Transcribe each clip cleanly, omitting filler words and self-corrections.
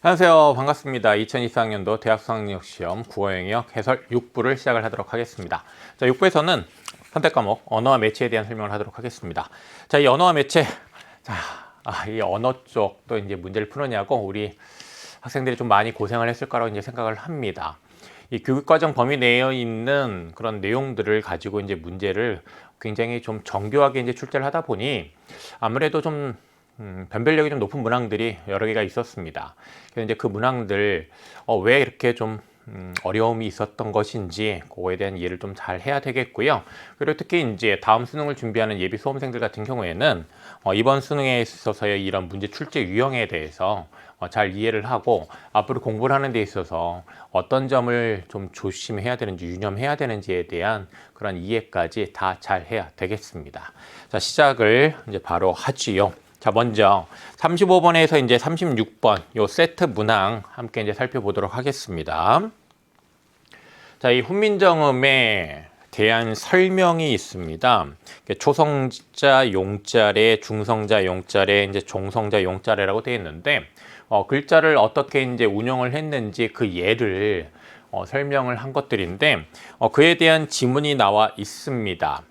안녕하세요. 반갑습니다. 2024학년도 대학 수학능력시험 국어 영역 해설 6부를 시작을 하도록 하겠습니다. 자, 6부에서는 선택 과목 언어와 매체에 대한 설명을 하도록 하겠습니다. 자, 이 언어와 매체, 이 언어 쪽도 이제 문제를 푸느냐고 우리 학생들이 좀 많이 고생을 했을 거라고 이제 생각을 합니다. 이 교육과정 범위 내에 있는 그런 내용들을 가지고 이제 문제를 굉장히 좀 정교하게 이제 출제를 하다 보니 아무래도 좀 변별력이 좀 높은 문항들이 여러 개가 있었습니다. 그래서 이제 그 문항들 왜 이렇게 좀 어려움이 있었던 것인지 그거에 대한 이해를 좀 잘 해야 되겠고요. 그리고 특히 이제 다음 수능을 준비하는 예비 수험생들 같은 경우에는 이번 수능에 있어서의 이런 문제 출제 유형에 대해서 잘 이해를 하고 앞으로 공부를 하는 데 있어서 어떤 점을 좀 조심해야 되는지 유념해야 되는지에 대한 그런 이해까지 다 잘 해야 되겠습니다. 자, 시작을 이제 바로 하지요. 자, 먼저 35번에서 이제 36번 요 세트 문항 함께 이제 살펴보도록 하겠습니다. 자, 이 훈민정음에 대한 설명이 있습니다. 초성자 용자래, 중성자 용자래, 이제 종성자 용자래라고 되어 있는데 글자를 어떻게 이제 운영을 했는지 그 예를 설명을 한 것들인데 그에 대한 지문이 나와 있습니다.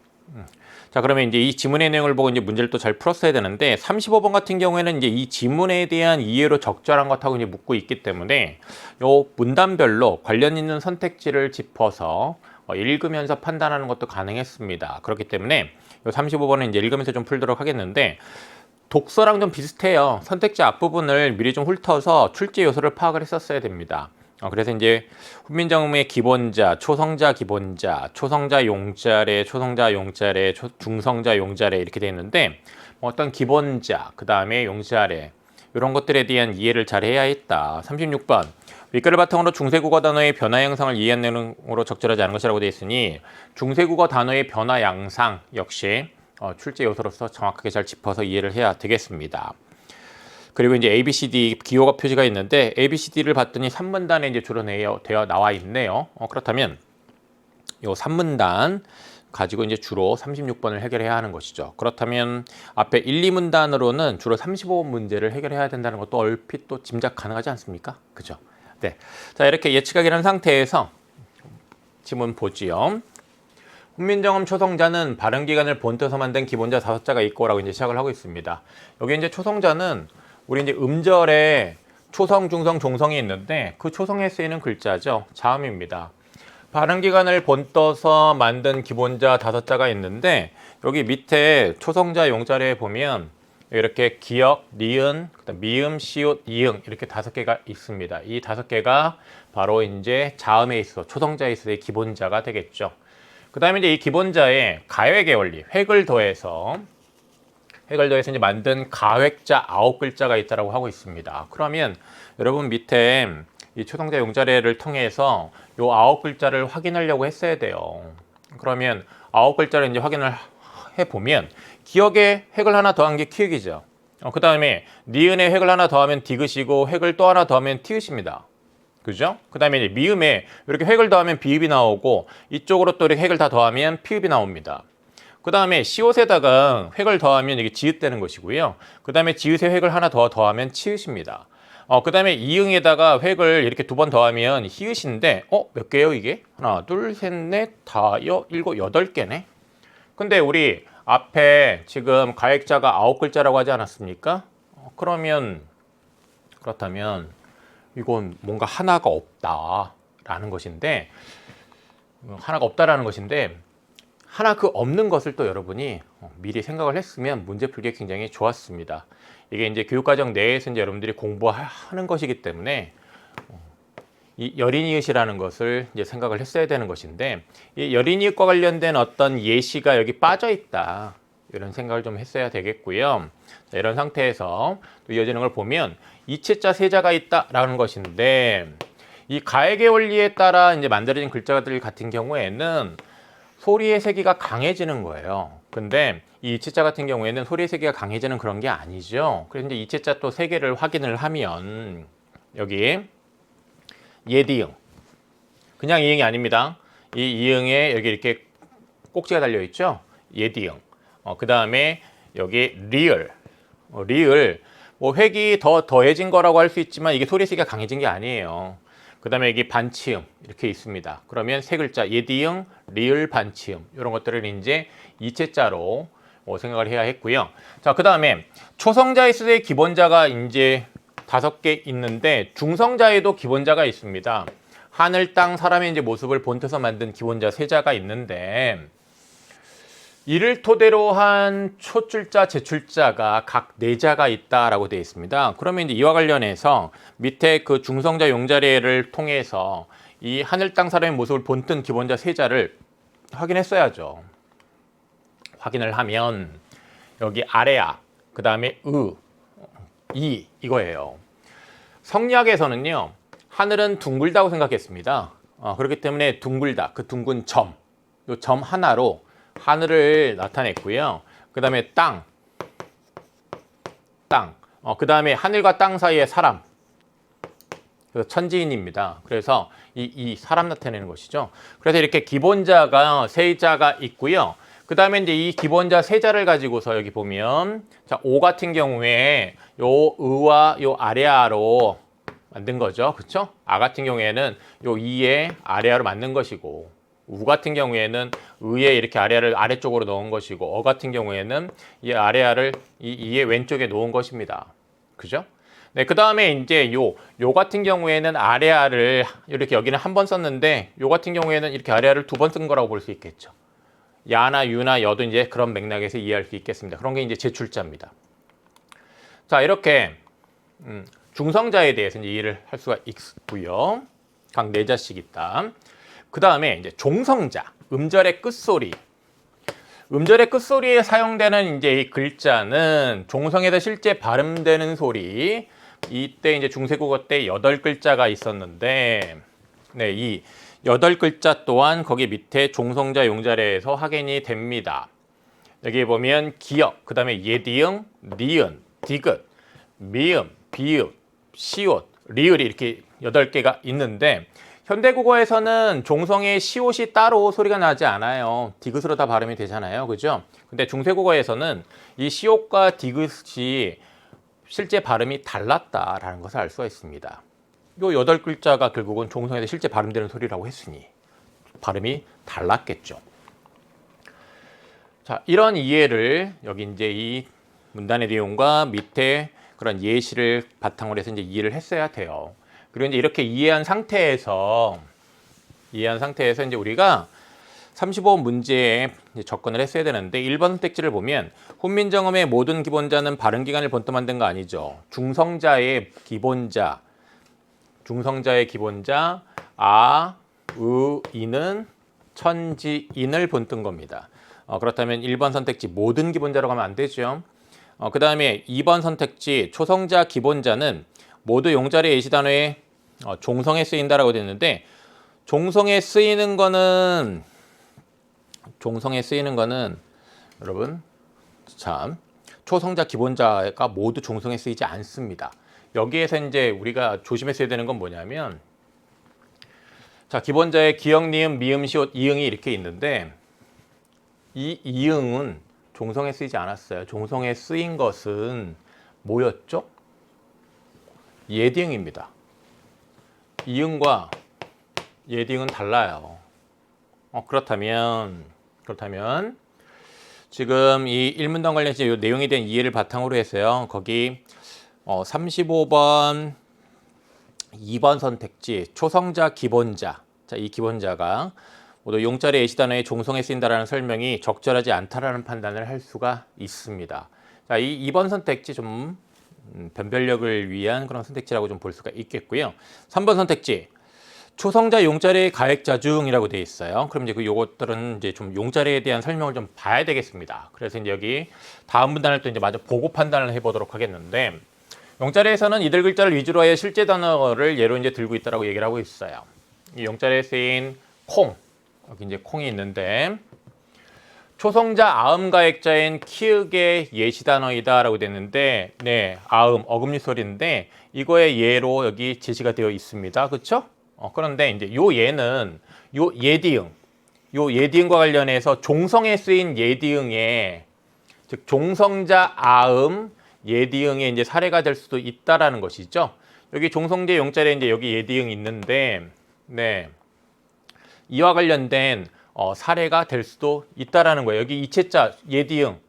자, 그러면 이제 이 지문의 내용을 보고 이제 문제를 또 잘 풀었어야 되는데 35번 같은 경우에는 이제 이 지문에 대한 이해로 적절한 것하고 이제 묻고 있기 때문에 요 문단별로 관련 있는 선택지를 짚어서 읽으면서 판단하는 것도 가능했습니다. 그렇기 때문에 요 35번은 이제 읽으면서 좀 풀도록 하겠는데 독서랑 좀 비슷해요. 선택지 앞부분을 미리 좀 훑어서 출제 요소를 파악을 했었어야 됩니다. 그래서 이제 훈민정음의 기본자, 초성자 기본자, 초성자 용자래, 초성자 용자래, 중성자 용자래 이렇게 되어 있는데 어떤 기본자, 그 다음에 용자래 이런 것들에 대한 이해를 잘 해야 했다. 36번 윗글을 바탕으로 중세국어 단어의 변화 양상을 이해하는 내용으로 적절하지 않은 것이라고 되어 있으니 중세국어 단어의 변화 양상 역시 출제 요소로서 정확하게 잘 짚어서 이해를 해야 되겠습니다. 그리고 이제 ABCD 기호가 표시가 있는데 ABCD를 봤더니 3문단에 이제 주로 되어 나와 있네요. 그렇다면 이 3문단 가지고 이제 주로 36번을 해결해야 하는 것이죠. 그렇다면 앞에 1, 2문단으로는 주로 35번 문제를 해결해야 된다는 것도 얼핏 또 짐작 가능하지 않습니까? 그죠? 네. 자, 이렇게 예측하기 한 상태에서 지문 보지요. 훈민정음 초성자는 발음기관을 본떠서 만든 기본자 5자가 있고라고 이제 시작을 하고 있습니다. 여기 이제 초성자는 우리 이제 음절에 초성, 중성, 종성이 있는데 그 초성에 쓰이는 글자죠. 자음입니다. 발음기관을 본떠서 만든 기본자 5자가 있는데 여기 밑에 초성자 용자리에 보면 이렇게 기역, 니은, 미음, 시옷, 이응 이렇게 5개가 있습니다. 이 5개가 바로 이제 자음에 있어 초성자에 있어의 기본자가 되겠죠. 그 다음에 이제 이 기본자에 가획의 원리, 획을 더해서 이제 만든 가획자 9글자가 있다고 하고 있습니다. 그러면 여러분 밑에 이 초성자 용자래를 통해서 요 9글자를 확인하려고 했어야 돼요. 그러면 9글자를 이제 확인을 해보면 기역에 획을 하나 더한 게 키읔이죠. 그 다음에 니은에 획을 하나 더하면 디귿이고 획을 또 하나 더하면 티읕입니다. 그죠? 그 다음에 이제 미음에 이렇게 획을 더하면 비읍이 나오고 이쪽으로 또 이렇게 획을 다 더하면 피읍이 나옵니다. 그 다음에 시옷에다가 획을 더하면 이게 지읒 되는 것이고요. 그 다음에 지읒에 획을 하나 더 더하면 치읓입니다. 그 다음에 이응에다가 획을 이렇게 2번 더하면 히읗인데 몇 개예요 이게? 하나, 둘, 셋, 넷, 다, 일곱, 8개네. 근데 우리 앞에 지금 가액자가 9글자라고 하지 않았습니까? 그렇다면 이건 뭔가 하나가 없다라는 것인데 하나 그 없는 것을 또 여러분이 미리 생각을 했으면 문제 풀기에 굉장히 좋았습니다. 이게 이제 교육과정 내에서 이제 여러분들이 공부하는 것이기 때문에 이 여린이읒이라는 것을 이제 생각을 했어야 되는 것인데 이 여린이읒과 관련된 어떤 예시가 여기 빠져 있다. 이런 생각을 좀 했어야 되겠고요. 자, 이런 상태에서 또 이어지는 걸 보면 이체자 세자가 있다라는 것인데 이 가액의 원리에 따라 이제 만들어진 글자들 같은 경우에는 소리의 세기가 강해지는 거예요. 근데 이 이체자 같은 경우에는 소리의 세기가 강해지는 그런 게 아니죠. 그래서 이제 이체자 또 세 개를 확인을 하면 여기 예디응 그냥 이응이 아닙니다. 이 이응에 여기 이렇게 꼭지가 달려 있죠. 예디응. 그 다음에 여기 리을 뭐 획이 더 더해진 거라고 할 수 있지만 이게 소리 쓰기가 강해진 게 아니에요. 그 다음에 여기 반치음 이렇게 있습니다. 그러면 세 글자 예디응, 리을, 반치음 이런 것들을 이제 이체자로 생각을 해야 했고요. 자, 그 다음에 초성자의 수의 기본자가 이제 5개 있는데 중성자에도 기본자가 있습니다. 하늘, 땅, 사람의 이제 모습을 본떠서 만든 기본자 세자가 있는데 이를 토대로 한 초출자, 제출자가 각 4자가 있다라고 되어 있습니다. 그러면 이제 이와 관련해서 밑에 그 중성자 용자례를 통해서 이 하늘, 땅, 사람의 모습을 본뜬 기본자 세자를 확인했어야죠. 확인을 하면 여기 아래야, 그 다음에 이거예요. 성리학에서는요, 하늘은 둥글다고 생각했습니다. 그렇기 때문에 둥글다, 그 둥근 점, 이 점 하나로 하늘을 나타냈고요. 그 다음에 땅, 그 다음에 하늘과 땅 사이에 사람, 천지인입니다. 그래서 이 사람 나타내는 것이죠. 그래서 이렇게 기본자가 세자가 있고요. 그 다음에 이제 이 기본자 세자를 가지고서 여기 보면 자, 오 같은 경우에 요 의와 요 아래아로 만든 거죠. 그렇죠? 아 같은 경우에는 요 이에 아래아로 만든 것이고 우 같은 경우에는 의에 이렇게 아래아를 아래쪽으로 넣은 것이고 어 같은 경우에는 이 아래아를 이의 왼쪽에 놓은 것입니다. 그죠? 네, 그 다음에 이제 요 같은 경우에는 아래아를 이렇게 여기는 한 번 썼는데 요 같은 경우에는 이렇게 아래아를 2번 쓴 거라고 볼 수 있겠죠. 야나 유나 여도 이제 그런 맥락에서 이해할 수 있겠습니다. 그런 게 이제 제출자입니다. 자, 이렇게 중성자에 대해서 이제 이해를 할 수가 있고요. 각 4자씩 있다. 그 다음에 이제 종성자, 음절의 끝소리. 음절의 끝소리에 사용되는 이제 이 글자는 종성에서 실제 발음되는 소리. 이때 이제 중세국어 때 8글자가 있었는데, 네, 이 8글자 또한 거기 밑에 종성자 용자례에서 확인이 됩니다. 여기 보면 기역, 그 다음에 예디응, 니은, 디귿, 미음, 비읍, 시옷, 리을이 이렇게 8개가 있는데 현대국어에서는 종성의 시옷이 따로 소리가 나지 않아요. 디귿으로 다 발음이 되잖아요. 그죠? 근데 중세국어에서는 이 시옷과 디귿이 실제 발음이 달랐다라는 것을 알 수가 있습니다. 요 8글자가 결국은 종성에서 실제 발음되는 소리라고 했으니 발음이 달랐겠죠. 자, 이런 이해를 여기 이제 이 문단의 내용과 밑에 그런 예시를 바탕으로 해서 이제 이해를 했어야 돼요. 그리고 이제 이렇게 이해한 상태에서 이제 우리가 35번 문제에 접근을 했어야 되는데 1번 선택지를 보면 훈민정음의 모든 기본자는 발음기관을 본떠 만든 거 아니죠. 중성자의 기본자 아, 으, 이는 천지인을 본뜬 겁니다. 그렇다면 1번 선택지 모든 기본자로 가면 안 되죠. 그 다음에 2번 선택지 초성자 기본자는 모두 용자리 예시단어에 종성에 쓰인다라고 됐는데 종성에 쓰이는 거는 여러분 참 초성자 기본자가 모두 종성에 쓰이지 않습니다. 여기에서 이제 우리가 조심했어야 되는 건 뭐냐면 자, 기본자의 기역, 니은, 미음, 시옷, 이응이 이렇게 있는데 이 이응은 종성에 쓰이지 않았어요. 종성에 쓰인 것은 뭐였죠? 예디응입니다. 이응과 예디응은 달라요. 그렇다면 지금 이 일문단 관련해서 이 내용에 대한 이해를 바탕으로 해서요. 거기 35번 2번 선택지 초성자 기본자. 자, 이 기본자가 모두 용자리 예시단어에 종성에 쓰인다라는 설명이 적절하지 않다라는 판단을 할 수가 있습니다. 자, 이 2번 선택지 좀 변별력을 위한 그런 선택지라고 좀 볼 수가 있겠고요. 3번 선택지 초성자 용자리의 가액자 중이라고 되어 있어요. 그럼 이제 요것들은 이제 좀 용자리에 대한 설명을 좀 봐야 되겠습니다. 그래서 이제 여기 다음 문단을 또 이제 마저 보고 판단을 해보도록 하겠는데 용자리에서는 이들 글자를 위주로 하여 실제 단어를 예로 이제 들고 있다라고 얘기를 하고 있어요. 이 용자리에 쓰인 콩, 여기 이제 콩이 있는데 초성자 아음가액자인 키읔의 예시 단어이다라고 됐는데, 네, 아음 어금니 소리인데 이거의 예로 여기 제시가 되어 있습니다. 그렇죠? 그런데 이제 요 예는 요 예디응과 관련해서 종성에 쓰인 예디응에 즉 종성자 아음 예디응의 이제 사례가 될 수도 있다라는 것이죠. 여기 종성제 용자리에 이제 여기 예디응이 있는데, 네. 이와 관련된 사례가 될 수도 있다라는 거예요. 여기 이체자 예디응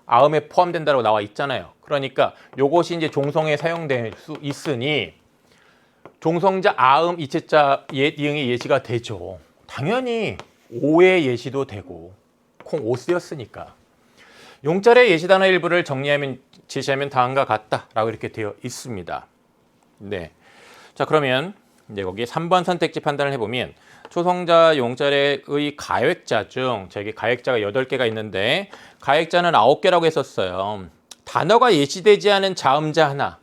아음에 포함된다고 나와 있잖아요. 그러니까 요것이 이제 종성에 사용될 수 있으니 종성자 아음 이체자 예디응이 예시가 되죠. 당연히 오의 예시도 되고 콩 오스였으니까. 용자리의 예시 단어 일부를 정리하면 제시하면 다음과 같다라고 이렇게 되어 있습니다. 네. 자, 그러면 이제 거기 3번 선택지 판단을 해보면 초성자 용자리의 가액자 중 저기 가액자가 8개가 있는데 가액자는 9개라고 했었어요. 단어가 예시되지 않은 자음자 하나.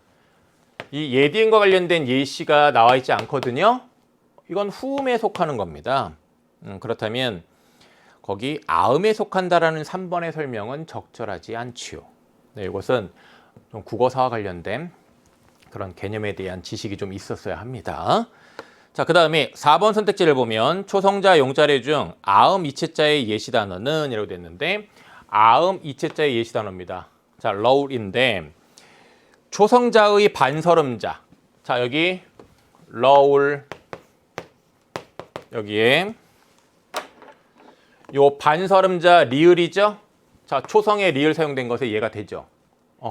이 예디응과 관련된 예시가 나와 있지 않거든요. 이건 후음에 속하는 겁니다. 그렇다면 거기 아음에 속한다라는 3번의 설명은 적절하지 않지요. 네, 이것은 좀 국어사와 관련된 그런 개념에 대한 지식이 좀 있었어야 합니다. 자, 그 다음에 4번 선택지를 보면 초성자 용자리 중 아음 이체자의 예시 단어는 이라고 됐는데 아음 이체자의 예시 단어입니다. 자, 러울인데 초성자의 반설음자. 자, 여기 러울 여기에 요 반설음자 리을이죠. 자, 초성에 리을 사용된 것에 얘가 되죠.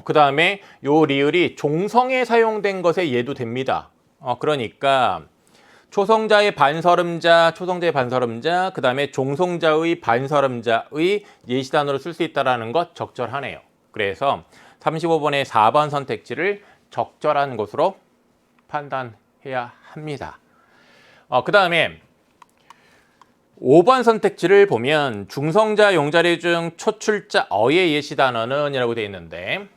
그 다음에 요 리을이 종성에 사용된 것에 얘도 됩니다. 그러니까 초성자의 반설음자, 그 다음에 종성자의 반설음자의 예시 단어로 쓸 수 있다는 것 적절하네요. 그래서 35번의 4번 선택지를 적절한 것으로 판단해야 합니다. 그 다음에 5번 선택지를 보면 중성자 용자리 중 초출자 어의 예시 단어는 이라고 되어 있는데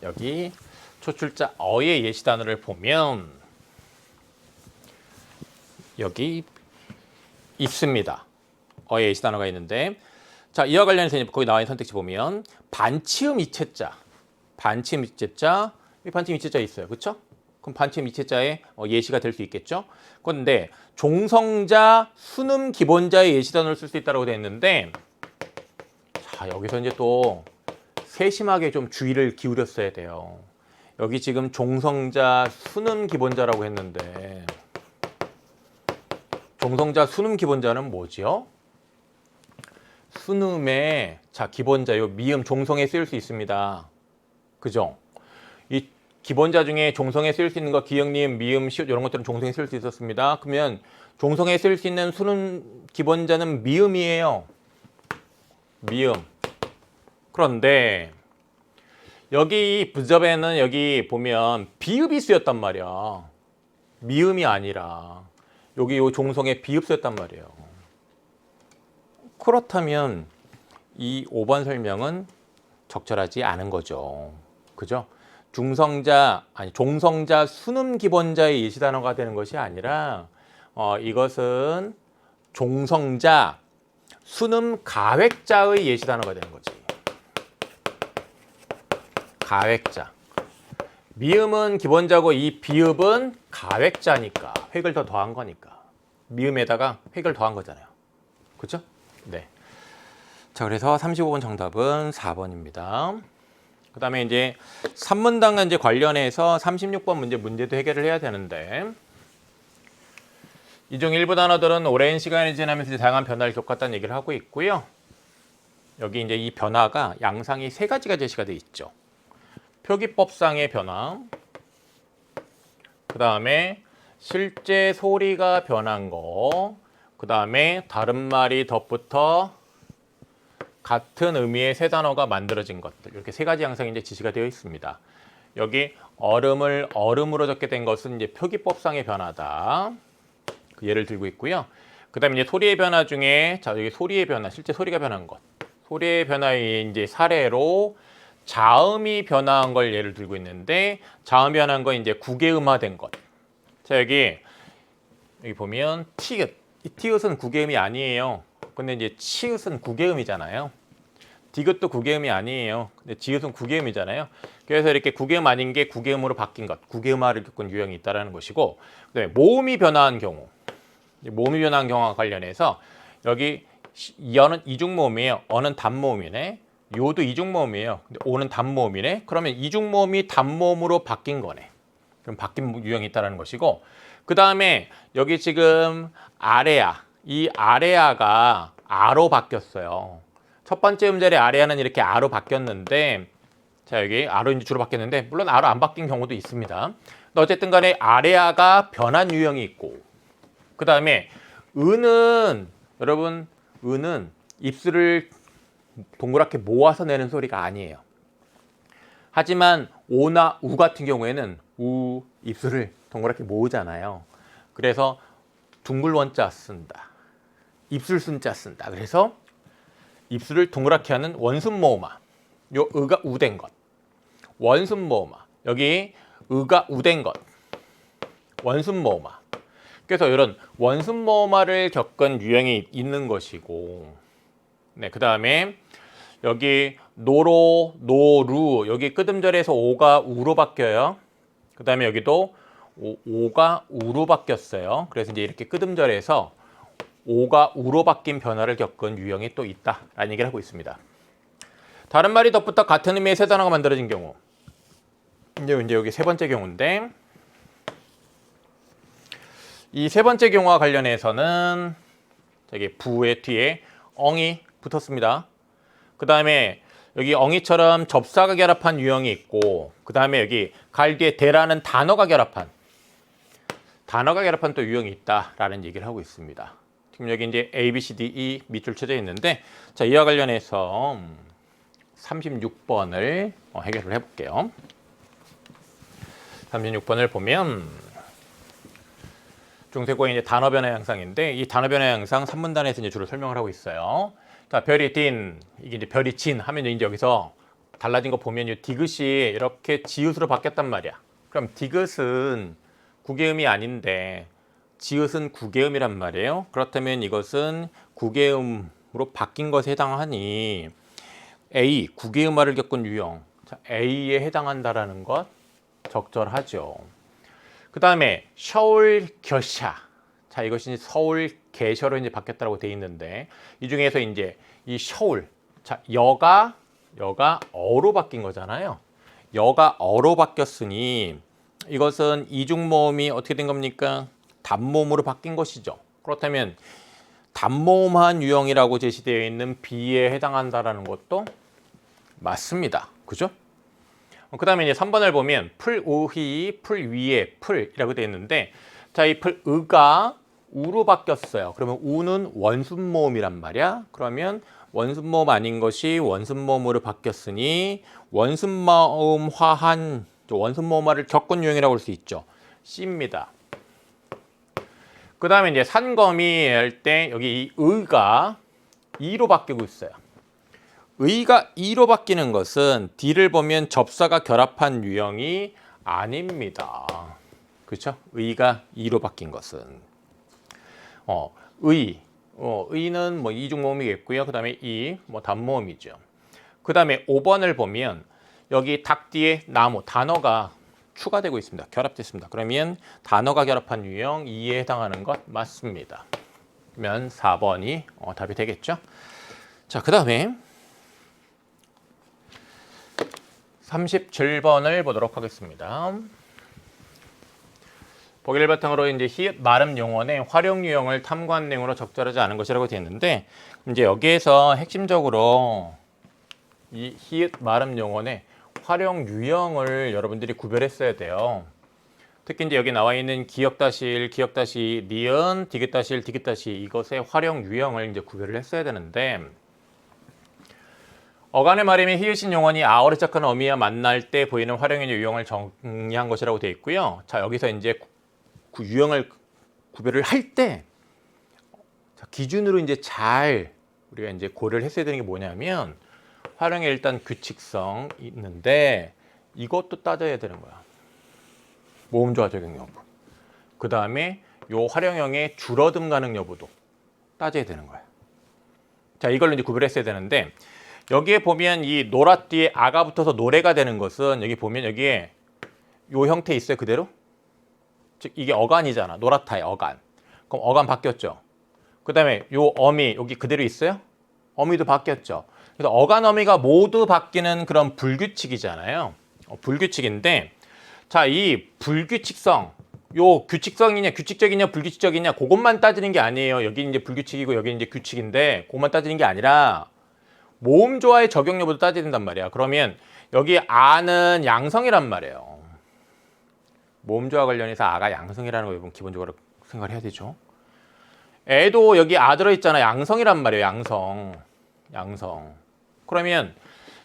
여기 초출자 어의 예시 단어를 보면 여기 있습니다. 어의 예시 단어가 있는데 자, 이와 관련해서 거기 나와 있는 선택지 보면 반치음 이체자, 반치음 이체자 있어요. 그렇죠? 그럼 반치음 이체자의 예시가 될 수 있겠죠? 그런데 종성자 순음 기본자의 예시 단어를 쓸 수 있다고 되어 있는데 자, 여기서 이제 또 세심하게 좀 주의를 기울였어야 돼요. 여기 지금 종성자 순음 기본자라고 했는데 종성자 순음 기본자는 뭐지요? 순음의 자 기본자요 미음 종성에 쓰일 수 있습니다. 그죠? 이 기본자 중에 종성에 쓰일 수 있는 거 기역, 니은, 미음, 시옷 이런 것들은 종성에 쓰일 수 있었습니다. 그러면 종성에 쓰일 수 있는 순음 기본자는 미음이에요. 미음. 그런데 여기 부접에는 여기 보면 비읍이 쓰였단 말이야. 미음이 아니라 여기 요 종성에 비읍 쓰였단 말이에요. 그렇다면 이 5번 설명은 적절하지 않은 거죠. 그죠? 종성자 순음 기본자의 예시 단어가 되는 것이 아니라 이것은 종성자 순음 가획자의 예시 단어가 되는 거지. 가획자. 미음은 기본자고 이 비읍은 가획자니까 획을 더 더한 거니까 미음에다가 획을 더한 거잖아요. 그렇죠? 네. 자, 그래서 35번 정답은 4번입니다. 그 다음에 이제 산문단과 이제 관련해서 36번 문제도 해결을 해야 되는데 이 중 일부 단어들은 오랜 시간이 지나면서 다양한 변화를 겪었다는 얘기를 하고 있고요. 여기 이제 이 변화가 양상이 3가지가 제시가 되어 있죠. 표기법상의 변화, 그 다음에 실제 소리가 변한 거, 그 다음에 다른 말이 덧붙어 같은 의미의 새 단어가 만들어진 것들, 이렇게 3가지 양상이 이제 지시가 되어 있습니다. 여기 얼음을 얼음으로 적게 된 것은 이제 표기법상의 변화다. 그 예를 들고 있고요. 그 다음에 이제 소리의 변화 중에 자 여기 소리의 변화, 실제 소리가 변한 것, 소리의 변화의 이제 사례로 자음이 변화한 걸 예를 들고 있는데 자음이 변한 건 이제 국외음화된 것. 자 여기 보면 티읕, 이 티읕은 국외음이 아니에요. 근데 이제 치읓은 국외음이잖아요. 디귿도 국외음이 아니에요. 근데 지읒은 국외음이잖아요. 그래서 이렇게 국외음 아닌 게 국외음으로 바뀐 것, 국외음화를 겪은 유형이 있다는 것이고, 그다음에 모음이 변화한 경우, 모음이 변화한 경우와 관련해서 여기 여는 이중모음이에요. 어는 단모음이네. 요도 이중모음이에요. 근데 오는 단모음이네. 그러면 이중모음이 단모음으로 바뀐 거네. 그럼 바뀐 유형이 있다는 것이고, 그 다음에 여기 지금 아레아, 이 아레아가 아로 바뀌었어요. 첫 번째 음절의 아레아는 이렇게 아로 바뀌었는데, 자 여기 아로 이제 주로 바뀌었는데, 물론 아로 안 바뀐 경우도 있습니다. 근데 어쨌든 간에 아레아가 변한 유형이 있고, 그 다음에 은은 여러분 은은 입술을 동그랗게 모아서 내는 소리가 아니에요. 하지만 오나 우 같은 경우에는 우 입술을 동그랗게 모으잖아요. 그래서 둥글 원자 쓴다. 입술 순자 쓴다. 그래서 입술을 동그랗게 하는 원순 모음아. 요 의가 우된 것. 원순 모음아. 여기 의가 우된 것. 원순 모음아. 그래서 이런 원순 모음아를 겪은 유형이 있는 것이고, 네, 그 다음에 여기 노로, 노루, 여기 끄듬절에서 오가 우로 바뀌어요. 그 다음에 여기도 오가 우로 바뀌었어요. 그래서 이제 이렇게 끄듬절에서 오가 우로 바뀐 변화를 겪은 유형이 또 있다라는 얘기를 하고 있습니다. 다른 말이 덧붙어 같은 의미의 세 단어가 만들어진 경우. 이제 여기 세 번째 경우인데, 이 세 번째 경우와 관련해서는 저기 부의 뒤에 엉이 붙었습니다. 그 다음에 여기 엉이처럼 접사가 결합한 유형이 있고, 그 다음에 여기 갈 뒤에 대라는 단어가 결합한 또 유형이 있다라는 얘기를 하고 있습니다. 지금 여기 이제 A, B, C, D, E 밑줄 쳐져 있는데, 자 이와 관련해서 36번을 해결을 해볼게요. 36번을 보면 중세고의 이제 단어 변화 양상인데, 이 단어 변화 양상 3문단에서 이제 주로 설명을 하고 있어요. 자, 별이 딘, 이게 이제 별이 진 하면 이제 여기서 달라진 거 보면 이 디귿이 이렇게 지읒으로 바뀌었단 말이야. 그럼 디귿은 구개음이 아닌데 지읒은 구개음이란 말이에요. 그렇다면 이것은 구개음으로 바뀐 것에 해당하니 A, 구개음화를 겪은 유형, 자, A에 해당한다라는 것 적절하죠. 그 다음에 서울 겨샤. 자, 이것이 서울 개셔로 이제 바뀌었다고 돼 있는데, 이 중에서 이제 이 서울, 자, 여가 어로 바뀐 거잖아요. 여가 어로 바뀌었으니 이것은 이중모음이 어떻게 된 겁니까? 단모음으로 바뀐 것이죠. 그렇다면 단모음한 유형이라고 제시되어 있는 B에 해당한다라는 것도 맞습니다. 그죠? 그 다음에 이제 3번을 보면 풀 우희, 풀 위에 풀이라고 되어 있는데, 자, 이 풀 의가 우로 바뀌었어요. 그러면 우는 원순모음이란 말이야. 그러면 원순모음 아닌 것이 원순모음으로 바뀌었으니 원순모음화한, 원순모음화를 겪은 유형이라고 할 수 있죠. C입니다. 그 다음에 이제 산검이 할 때 여기 이 의가 이로 바뀌고 있어요. 의가 이로 바뀌는 것은 D를 보면 접사가 결합한 유형이 아닙니다. 그렇죠? 의가 이로 바뀐 것은 의는 뭐 이중모음이겠고요. 그 다음에 이 뭐 단모음이죠. 그 다음에 5번을 보면 여기 닭 뒤에 나무 단어가 추가되고 있습니다. 결합됐습니다. 그러면 단어가 결합한 유형 2에 해당하는 것 맞습니다. 그러면 4번이 답이 되겠죠. 자, 그 다음에 37번을 보도록 하겠습니다. 보기를 바탕으로 이제 히읗 말음 용언의 활용 유형을 탐구한 내용으로 적절하지 않은 것이라고 되어 있는데, 이제 여기에서 핵심적으로 이 히읗 말음 용언의 활용 유형을 여러분들이 구별했어야 돼요. 특히 이제 여기 나와 있는 기역-1, 기역-2, 니은, 디귿-1, 디귿-2 이것의 활용 유형을 이제 구별을 했어야 되는데, 어간의 말임의 히읗인 용언이 아어를 시작하는 어미와 만날 때 보이는 활용의 유형을 정리한 것이라고 되어 있고요. 자, 여기서 이제 그 유형을 구별을 할 때 기준으로 이제 잘 우리가 이제 고려를 했어야 되는 게 뭐냐면, 활용에 일단 규칙성 있는데 이것도 따져야 되는 거야. 모음 조화 적용 여부. 그 다음에 요 활용형의 줄어듦 가능 여부도 따져야 되는 거야. 자, 이걸 이제 구별했어야 되는데, 여기에 보면 이 노라 뒤에 아가 붙어서 노래가 되는 것은 여기 보면 여기에 요 형태 있어요, 그대로? 즉 이게 어간이잖아. 노랗다의 어간. 그럼 어간 바뀌었죠. 그 다음에 요 어미 여기 그대로 있어요? 어미도 바뀌었죠. 그래서 어간 어미가 모두 바뀌는 그런 불규칙이잖아요. 불규칙인데, 자, 이 불규칙성, 요 규칙성이냐, 규칙적이냐, 불규칙적이냐, 그것만 따지는 게 아니에요. 여기 이제 불규칙이고 여기 이제 규칙인데, 그것만 따지는 게 아니라 모음 조화의 적용 여부도 따져야 된단 말이야. 그러면 여기 아는 양성이란 말이에요. 모음 조화 관련해서 아가 양성이라는 거 여러분 기본적으로 생각을 해야 되죠. 애도 여기 아 들어있잖아. 양성이란 말이에요. 양성. 그러면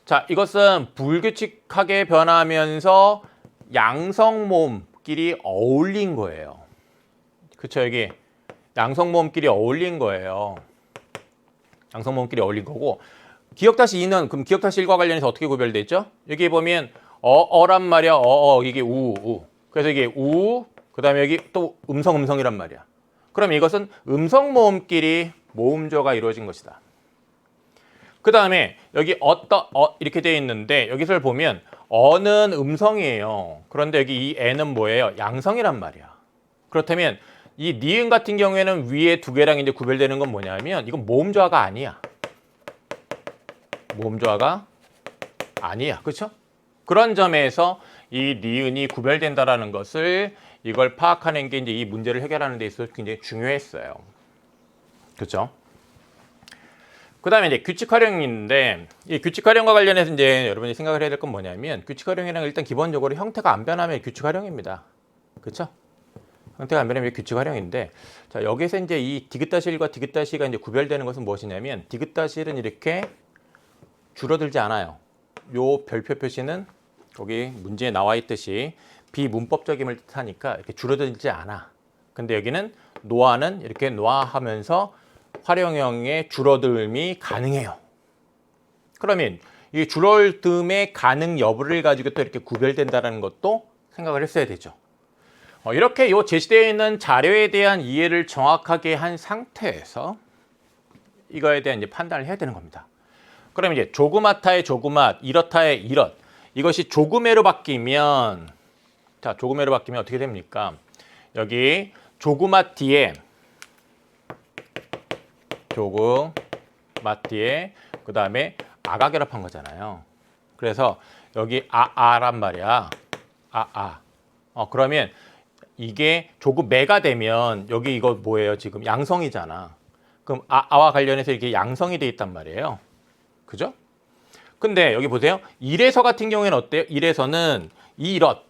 자, 이것은 불규칙하게 변하면서 양성 모음끼리 어울린 거예요. 그쵸? 여기 양성 모음끼리 어울린 거예요. 양성 모음끼리 어울린 거고, 기억-2는 그럼 기억-1과 관련해서 어떻게 구별돼 있죠? 여기 보면 어란 말이야. 이게 우. 그래서 이게 우, 그다음에 여기 또 음성이란 말이야. 그럼 이것은 음성 모음끼리 모음조가 이루어진 것이다. 그다음에 여기 이렇게 되어 있는데 여기서 보면 어는 음성이에요. 그런데 여기 이 애는 뭐예요? 양성이란 말이야. 그렇다면 이 니은 같은 경우에는 위에 두 개랑 이제 구별되는 건 뭐냐면 이건 모음조화가 아니야. 모음조화가 아니야. 그렇죠? 그런 점에서 이 니은이 구별된다라는 것을 이걸 파악하는 게 이제 이 문제를 해결하는 데 있어서 굉장히 중요했어요. 그렇죠? 그다음에 이제 규칙 활용이 있는데 이 규칙 활용과 관련해서 이제 여러분이 생각을 해야 될 건 뭐냐면 규칙 활용이란 일단 기본적으로 형태가 안 변하면 규칙 활용입니다. 그렇죠? 형태가 안 변하면 규칙 활용인데 자, 여기서 이제 이 디귿-1과 디귿-2가 이제 구별되는 것은 무엇이냐면 디귿-1은 이렇게 줄어들지 않아요. 요 별표 표시는 거기 문제에 나와 있듯이 비문법적임을 뜻하니까 이렇게 줄어들지 않아. 근데 여기는 노화는 이렇게 노화하면서 활용형의 줄어듦이 가능해요. 그러면 이 줄어듦의 가능 여부를 가지고 또 이렇게 구별된다는 것도 생각을 했어야 되죠. 이렇게 요 제시되어 있는 자료에 대한 이해를 정확하게 한 상태에서 이거에 대한 이제 판단을 해야 되는 겁니다. 그럼 이제 조그맣다의 조그맣, 이렇다의 이렇. 이것이 조그매로 바뀌면, 자, 조그매로 바뀌면 어떻게 됩니까? 여기 조그맣 뒤에, 그 다음에 아가 결합한 거잖아요. 그래서 여기 아란 말이야. 그러면 이게 조그매가 되면 여기 이거 뭐예요? 지금 양성이잖아. 그럼 아와 관련해서 이렇게 양성이 돼 있단 말이에요. 그죠? 근데 여기 보세요. 이래서 같은 경우에는 어때요? 이래서는 이럿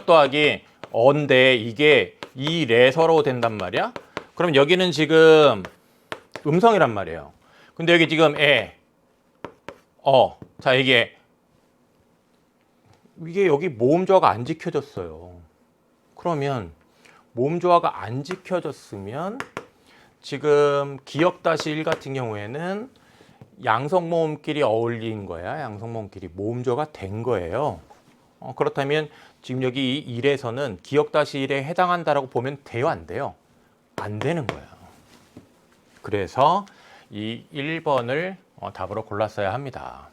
더하기 어인데 이게 이래서로 된단 말이야. 그럼 여기는 지금 음성이란 말이에요. 근데 여기 지금 자, 이게 여기 모음조화가 안 지켜졌어요. 그러면 모음조화가 안 지켜졌으면 지금 기억-1 같은 경우에는 양성모음끼리 어울린 거야. 양성모음끼리 모음조화가 된 거예요. 그렇다면 지금 여기 이 1에서는 기억-1에 해당한다라고 보면 돼요, 안 돼요? 안 되는 거야. 그래서 이 1번을 답으로 골랐어야 합니다.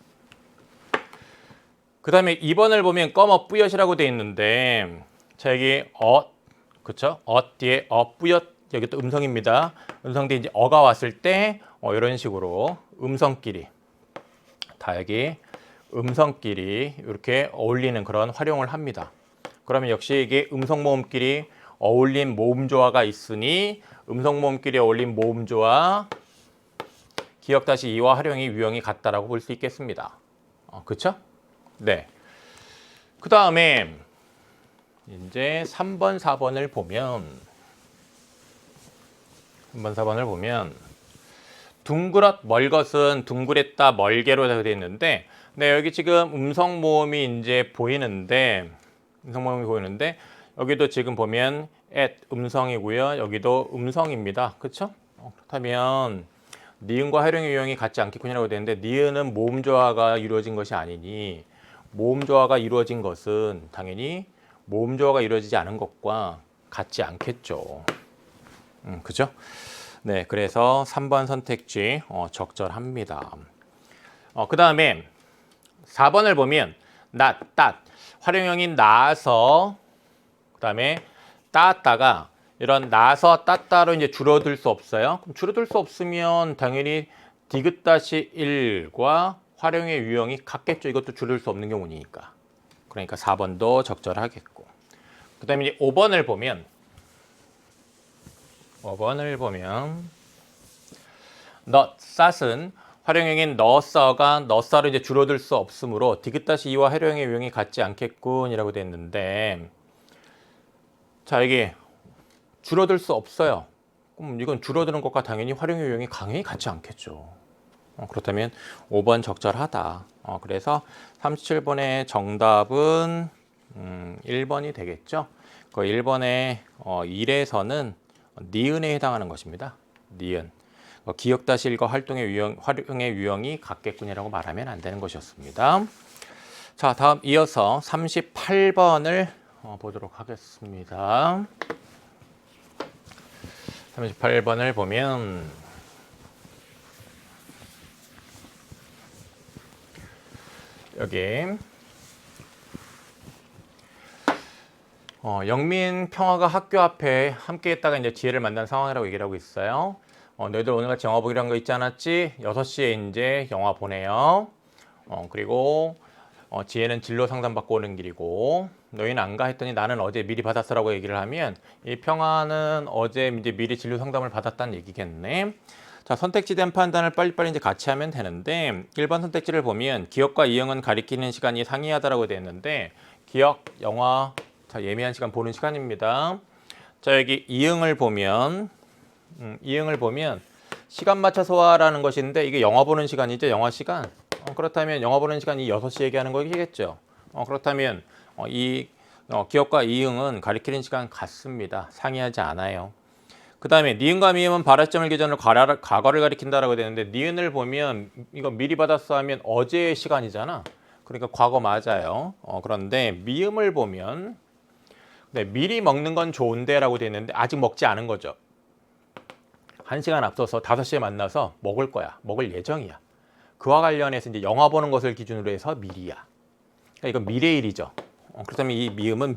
그 다음에 2번을 보면 뿌엿이라고 돼 있는데 자, 여기 그쵸? 뒤에 뿌엿, 여기 또 음성입니다. 음성 뒤에 이제 어가 왔을 때 이런 식으로 음성끼리 다 여기 음성끼리 이렇게 어울리는 그런 활용을 합니다. 그러면 역시 이게 음성 모음끼리 어울린 모음조화가 있으니 음성 모음끼리 어울린 모음조화 기억-2와 활용이 유형이 같다라고 볼 수 있겠습니다. 그쵸? 네. 그 다음에 이제 3번, 4번을 보면 둥그렇 멀것은 둥그랬다 멀게로 되어 있는데 네, 여기 지금 음성 모음이 이제 보이는데 여기도 지금 보면 음성이고요. 여기도 음성입니다. 그렇죠? 그렇다면 니은과 활용의 유형이 같지 않겠군요라고 되어 있는데 니은은 모음조화가 이루어진 것이 아니니 모음조화가 이루어진 것은 당연히 모음조화가 이루어지지 않은 것과 같지 않겠죠. 그죠? 네, 그래서 3번 선택지 적절합니다. 그 다음에 4번을 보면 낫 활용형인 나서 그 다음에 따았다가 이런 나서 따따로 이제 줄어들 수 없어요. 그럼 줄어들 수 없으면 당연히 디귿-1과 활용의 유형이 같겠죠. 이것도 줄일 수 없는 경우니까. 그러니까 4번도 적절하겠고. 그 다음에 이제 5번을 보면 넛삿은 활용형인 너서가 너서로 이제 줄어들 수 없으므로 디귿-2와 활용의 유형이 같지 않겠군이라고 돼 있는데, 자, 이게 줄어들 수 없어요. 그럼 이건 줄어드는 것과 당연히 활용의 유형이 강행이 같지 않겠죠. 그렇다면 5번 적절하다. 그래서 37번의 정답은 1번이 되겠죠. 그 1번의 1에서는 니은에 해당하는 것입니다. 니은. 기역-1과 활용의 유형이 같겠군이라고 말하면 안 되는 것이었습니다. 자, 다음 이어서 38번을 보도록 하겠습니다. 38번을 보면 여기 영민, 평화가 학교 앞에 함께 있다가 이제 지혜를 만난 상황이라고 얘기를 하고 있어요. 너희들 오늘같이 영화 보기로 한 거 있지 않았지? 6시에 이제 영화 보내요. 그리고 지혜는 진로 상담 받고 오는 길이고, 너희는 안 가 했더니 나는 어제 미리 받았어라고 얘기를 하면, 이 평화는 어제 이제 미리 진로 상담을 받았다는 얘기겠네. 자, 선택지 된 판단을 빨리빨리 이제 같이 하면 되는데, 1번 선택지를 보면 기억과 이응은 가리키는 시간이 상이하다라고 되어 있는데, 기억, 영화, 자, 예매한 시간 보는 시간입니다. 자, 여기 이응을 보면 시간 맞춰서 와라는 것인데, 이게 영화 보는 시간이죠, 영화 시간. 그렇다면 영화 보는 시간이 6시 얘기하는 거겠죠. 그렇다면 기억과 이응은 가리키는 시간 같습니다. 상이하지 않아요. 그 다음에 니은과 미음은 발화점을 기준으로 과거를 가리킨다라고 되는데, 니은을 보면 이거 미리 받았어 하면 어제의 시간이잖아. 그러니까 과거 맞아요. 그런데 미음을 보면 미리 먹는 건 좋은데 라고 되어 있는데 아직 먹지 않은 거죠. 1시간 앞서서 5시에 만나서 먹을 거야. 먹을 예정이야. 그와 관련해서 이제 영화 보는 것을 기준으로 해서 미리야. 그러니까 이건 미래일이죠. 그렇다면 이 미음은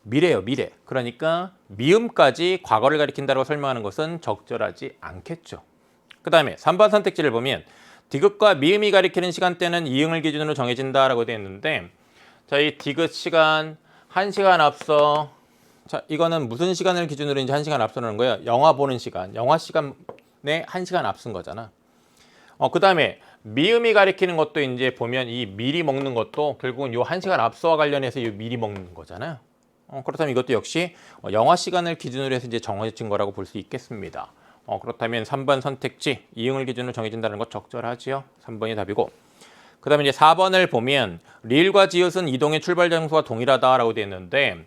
미래예요, 미래. 그러니까 미음까지 과거를 가리킨다고 설명하는 것은 적절하지 않겠죠. 그 다음에 3번 선택지를 보면 디귿과 미음이 가리키는 시간대는 이응을 기준으로 정해진다라고 되어 있는데, 자, 이 디귿 시간 1시간 앞서, 자, 이거는 무슨 시간을 기준으로 이제 1시간 앞서는 거예요? 영화 보는 시간. 영화 시간에 1시간 앞선 거잖아. 그 다음에 미음이 가리키는 것도 이제 보면 이 미리 먹는 것도 결국은 요 1시간 앞서와 관련해서 이 미리 먹는 거잖아요. 그렇다면 이것도 역시 영화 시간을 기준으로 해서 이제 정해진 거라고 볼 수 있겠습니다. 그렇다면 3번 선택지 이응을 기준으로 정해진다는 것 적절하지요. 3번이 답이고, 그 다음에 이제 4번을 보면 리을과 지읒은 이동의 출발 장소가 동일하다라고 되어 있는데,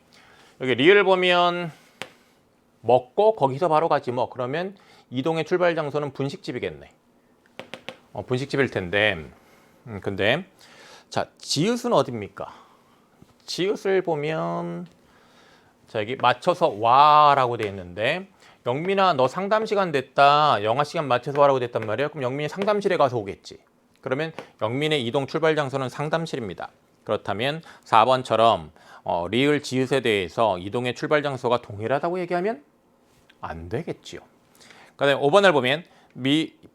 여기 리을을 보면 먹고 거기서 바로 가지 뭐, 그러면 이동의 출발 장소는 분식집이겠네. 분식집일 텐데, 근데 자, 지읒은 어딥니까? 지읒을 보면 자, 여기 맞춰서 와라고 되어 있는데, 영민아 너 상담 시간 됐다, 영화 시간 맞춰서 와라고 됐단 말이에요. 그럼 영민이 상담실에 가서 오겠지. 그러면 영민의 이동 출발 장소는 상담실입니다. 그렇다면 4번처럼 리을 지읒에 대해서 이동의 출발 장소가 동일하다고 얘기하면 안 되겠지요. 그다음에 5번을 보면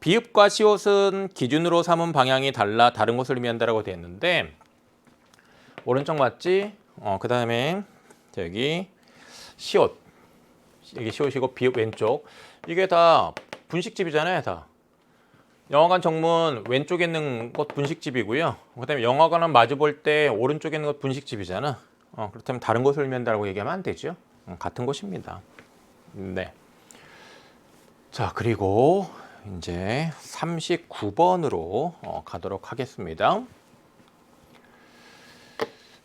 비읍과 시옷은 기준으로 삼은 방향이 다른 것을 의미한다라고 되어 있는데, 오른쪽 맞지? 그 다음에 여기 시옷, 여기 시옷이고 비읍 왼쪽, 이게 다 분식집이잖아요. 다 영화관 정문 왼쪽에 있는 것 분식집이고요. 그 다음에 영화관은 마주 볼 때 오른쪽에 있는 것 분식집이잖아. 그렇다면 다른 것을 의미한다고 얘기하면 안 되죠. 같은 것입니다. 네. 자, 그리고 이제 39번으로 가도록 하겠습니다.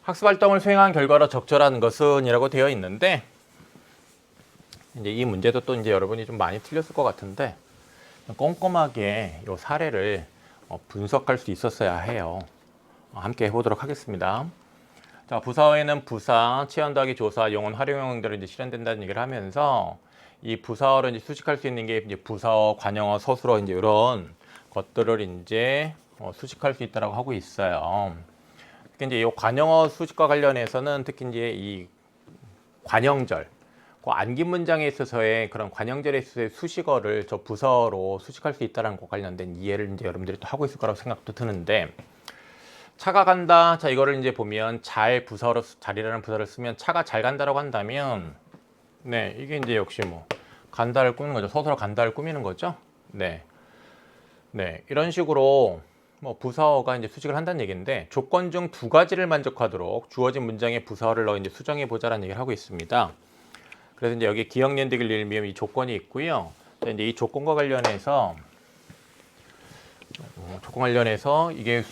학습활동을 수행한 결과로 적절한 것은 이라고 되어 있는데, 이제 이 문제도 또 이제 여러분이 좀 많이 틀렸을 것 같은데, 꼼꼼하게 이 사례를 분석할 수 있었어야 해요. 함께 해보도록 하겠습니다. 자, 부사어에는 부사, 치환 더하기 조사, 용언, 활용형들을 이제 실현된다는 얘기를 하면서, 이 부사어를 이제 수식할 수 있는 게 이제 부사어, 관형어, 서술어 이제 이런 것들을 이제 수식할 수 있다라고 하고 있어요. 특히 이제 이 관형어 수식과 관련해서는 특히 이제 이 관형절, 그 안긴 문장에 있어서의 그런 관형절에 있어서의 수식어를 저 부사어로 수식할 수 있다는 것 관련된 이해를 이제 여러분들이 또 하고 있을 거라고 생각도 드는데, 차가 간다. 자, 이거를 이제 보면 잘이라는 부사를 쓰면 차가 잘 간다라고 한다면, 네, 이게 이제 역시 뭐 간다를 꾸미는 거죠. 서술어 간다를 꾸미는 거죠. 네, 네, 이런 식으로 뭐 부사어가 이제 수식을 한다는 얘기인데, 조건 중 두 가지를 만족하도록 주어진 문장에 부사어를 넣어 이제 수정해 보자라는 얘기를 하고 있습니다. 그래서 이제 여기 기억연득을 일미면 이 조건이 있고요. 이제 이 조건과 관련해서 이게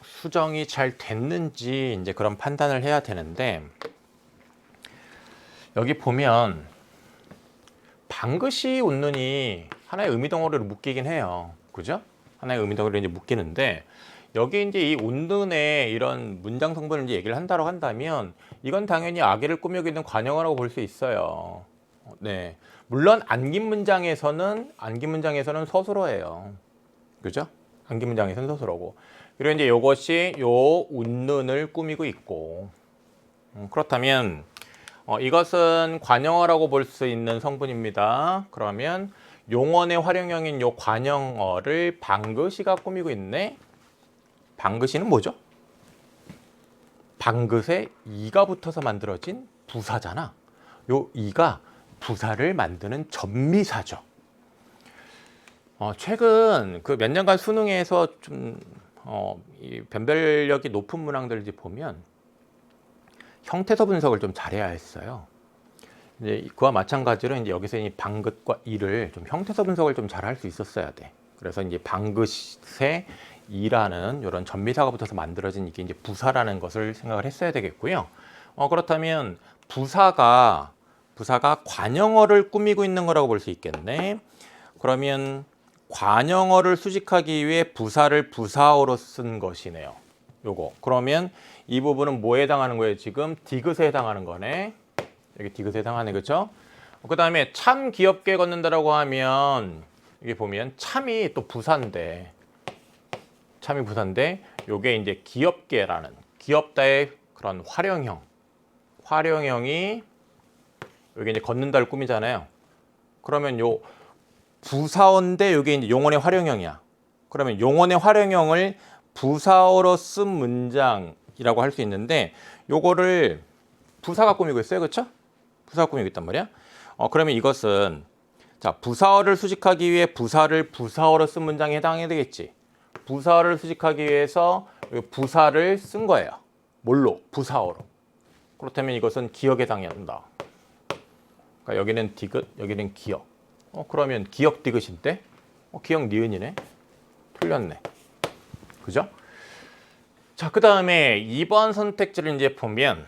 수정이 잘 됐는지 이제 그런 판단을 해야 되는데, 여기 보면 방긋이 웃는이 하나의 의미 덩어리로 묶이긴 해요. 그죠? 하나의 의미 덩어리로 이제 묶이는데, 여기 이제 이 웃는의 이런 문장 성분을 이제 얘기를 한다고 한다면, 이건 당연히 아기를 꾸미고 있는 관형어라고 볼 수 있어요. 네. 물론 안긴 문장에서는 서술어예요. 그죠? 안긴 문장에서는 서술어고. 그리고 이제 이것이 요 웃는을 꾸미고 있고, 그렇다면 이것은 관형어라고 볼 수 있는 성분입니다. 그러면 용언의 활용형인 요 관형어를 방긋이가 꾸미고 있네. 방긋이는 뭐죠? 방긋에 이가 붙어서 만들어진 부사잖아. 요 이가 부사를 만드는 전미사죠. 최근 그 몇 년간 수능에서 좀 이 변별력이 높은 문항들 이제 보면 형태서 분석을 좀 잘해야 했어요. 이제 그와 마찬가지로 이제 여기서 이 방긋과 이를 좀 형태서 분석을 좀 잘 할 수 있었어야 돼. 그래서 이제 방긋에 이라는 이런 전미사가 붙어서 만들어진 이게 이제 부사라는 것을 생각을 했어야 되겠고요. 그렇다면 부사가 관형어를 꾸미고 있는 거라고 볼 수 있겠네. 그러면 관형어를 수식하기 위해 부사를 부사어로 쓴 것이네요. 요거. 그러면 이 부분은 뭐에 해당하는 거예요? 지금 디귿에 해당하는 거네. 여기 디귿에 해당하네. 그렇죠? 그 다음에 참 귀엽게 걷는다라고 하면 여기 보면 참이 또 부사인데, 요게 이제 귀엽다의 그런 활용형이 여기 이제 걷는다를 꾸미잖아요. 그러면 요 부사어인데 요게 이제 용언의 활용형이야. 그러면 용언의 활용형을 부사어로 쓴 문장이라고 할 수 있는데, 요거를 부사가 꾸미고 있어요. 그렇죠? 부사가 꾸미고 있단 말이야. 그러면 이것은 자, 부사어를 수식하기 위해 부사를 부사어로 쓴 문장에 해당해야 되겠지. 부사어를 수식하기 위해서 부사를 쓴 거예요. 뭘로? 부사어로. 그렇다면 이것은 기억에 해당한다. 그러니까 여기는 디귿, 여기는 기억. 그러면 기억 디귿인데? 기억 니은이네. 틀렸네. 그죠? 자, 그 다음에 2번 선택지를 이제 보면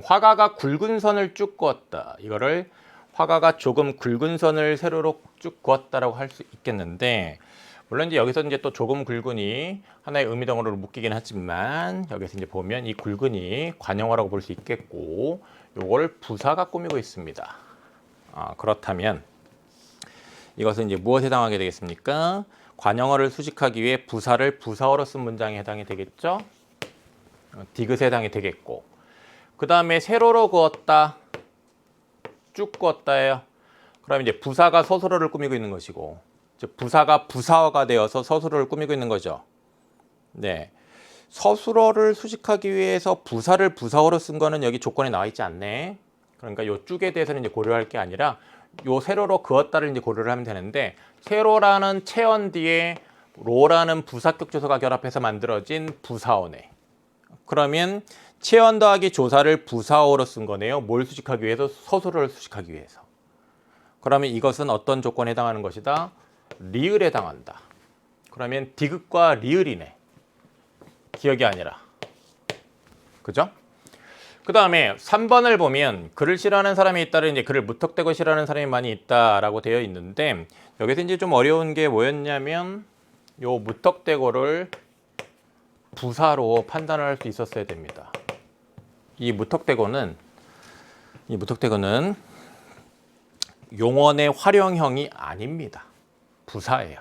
화가가 굵은 선을 쭉 그었다. 이거를 화가가 조금 굵은 선을 세로로 쭉 그었다라고 할 수 있겠는데, 물론 이제 여기서 이제 또 조금 굵은이 하나의 의미 덩어리로 묶이긴 하지만, 여기서 이제 보면 이 굵은이 관형어라고 볼 수 있겠고, 요걸 부사가 꾸미고 있습니다. 그렇다면 이것은 이제 무엇에 해당하게 되겠습니까? 관형어를 수식하기 위해 부사를 부사어로 쓴 문장에 해당이 되겠죠? 디귿에 해당이 되겠고, 그 다음에 세로로 그었다, 쭉 그었다예요. 그럼 이제 부사가 서술어를 꾸미고 있는 것이고, 즉 부사가 부사어가 되어서 서술어를 꾸미고 있는 거죠. 네, 서술어를 수식하기 위해서 부사를 부사어로 쓴 거는 여기 조건에 나와 있지 않네. 그러니까 요 쭉에 대해서는 이제 고려할 게 아니라 요 세로로 그었다를 이제 고려를 하면 되는데, 세로라는 체언 뒤에 로라는 부사격 조사가 결합해서 만들어진 부사어네. 그러면 체언 더하기 조사를 부사어로 쓴 거네요. 뭘 수식하기 위해서? 서술어를 수식하기 위해서. 그러면 이것은 어떤 조건에 해당하는 것이다? 리을에 해당한다. 그러면 디귿과 리을이네. 기억이 아니라. 그죠? 그 다음에 3번을 보면 글을 싫어하는 사람이 있다를 이제 글을 무턱대고 싫어하는 사람이 많이 있다라고 되어 있는데, 여기서 이제 좀 어려운 게 뭐였냐면 요 무턱대고를 부사로 판단을 할 수 있었어야 됩니다. 이 무턱대고는 용언의 활용형이 아닙니다. 부사예요.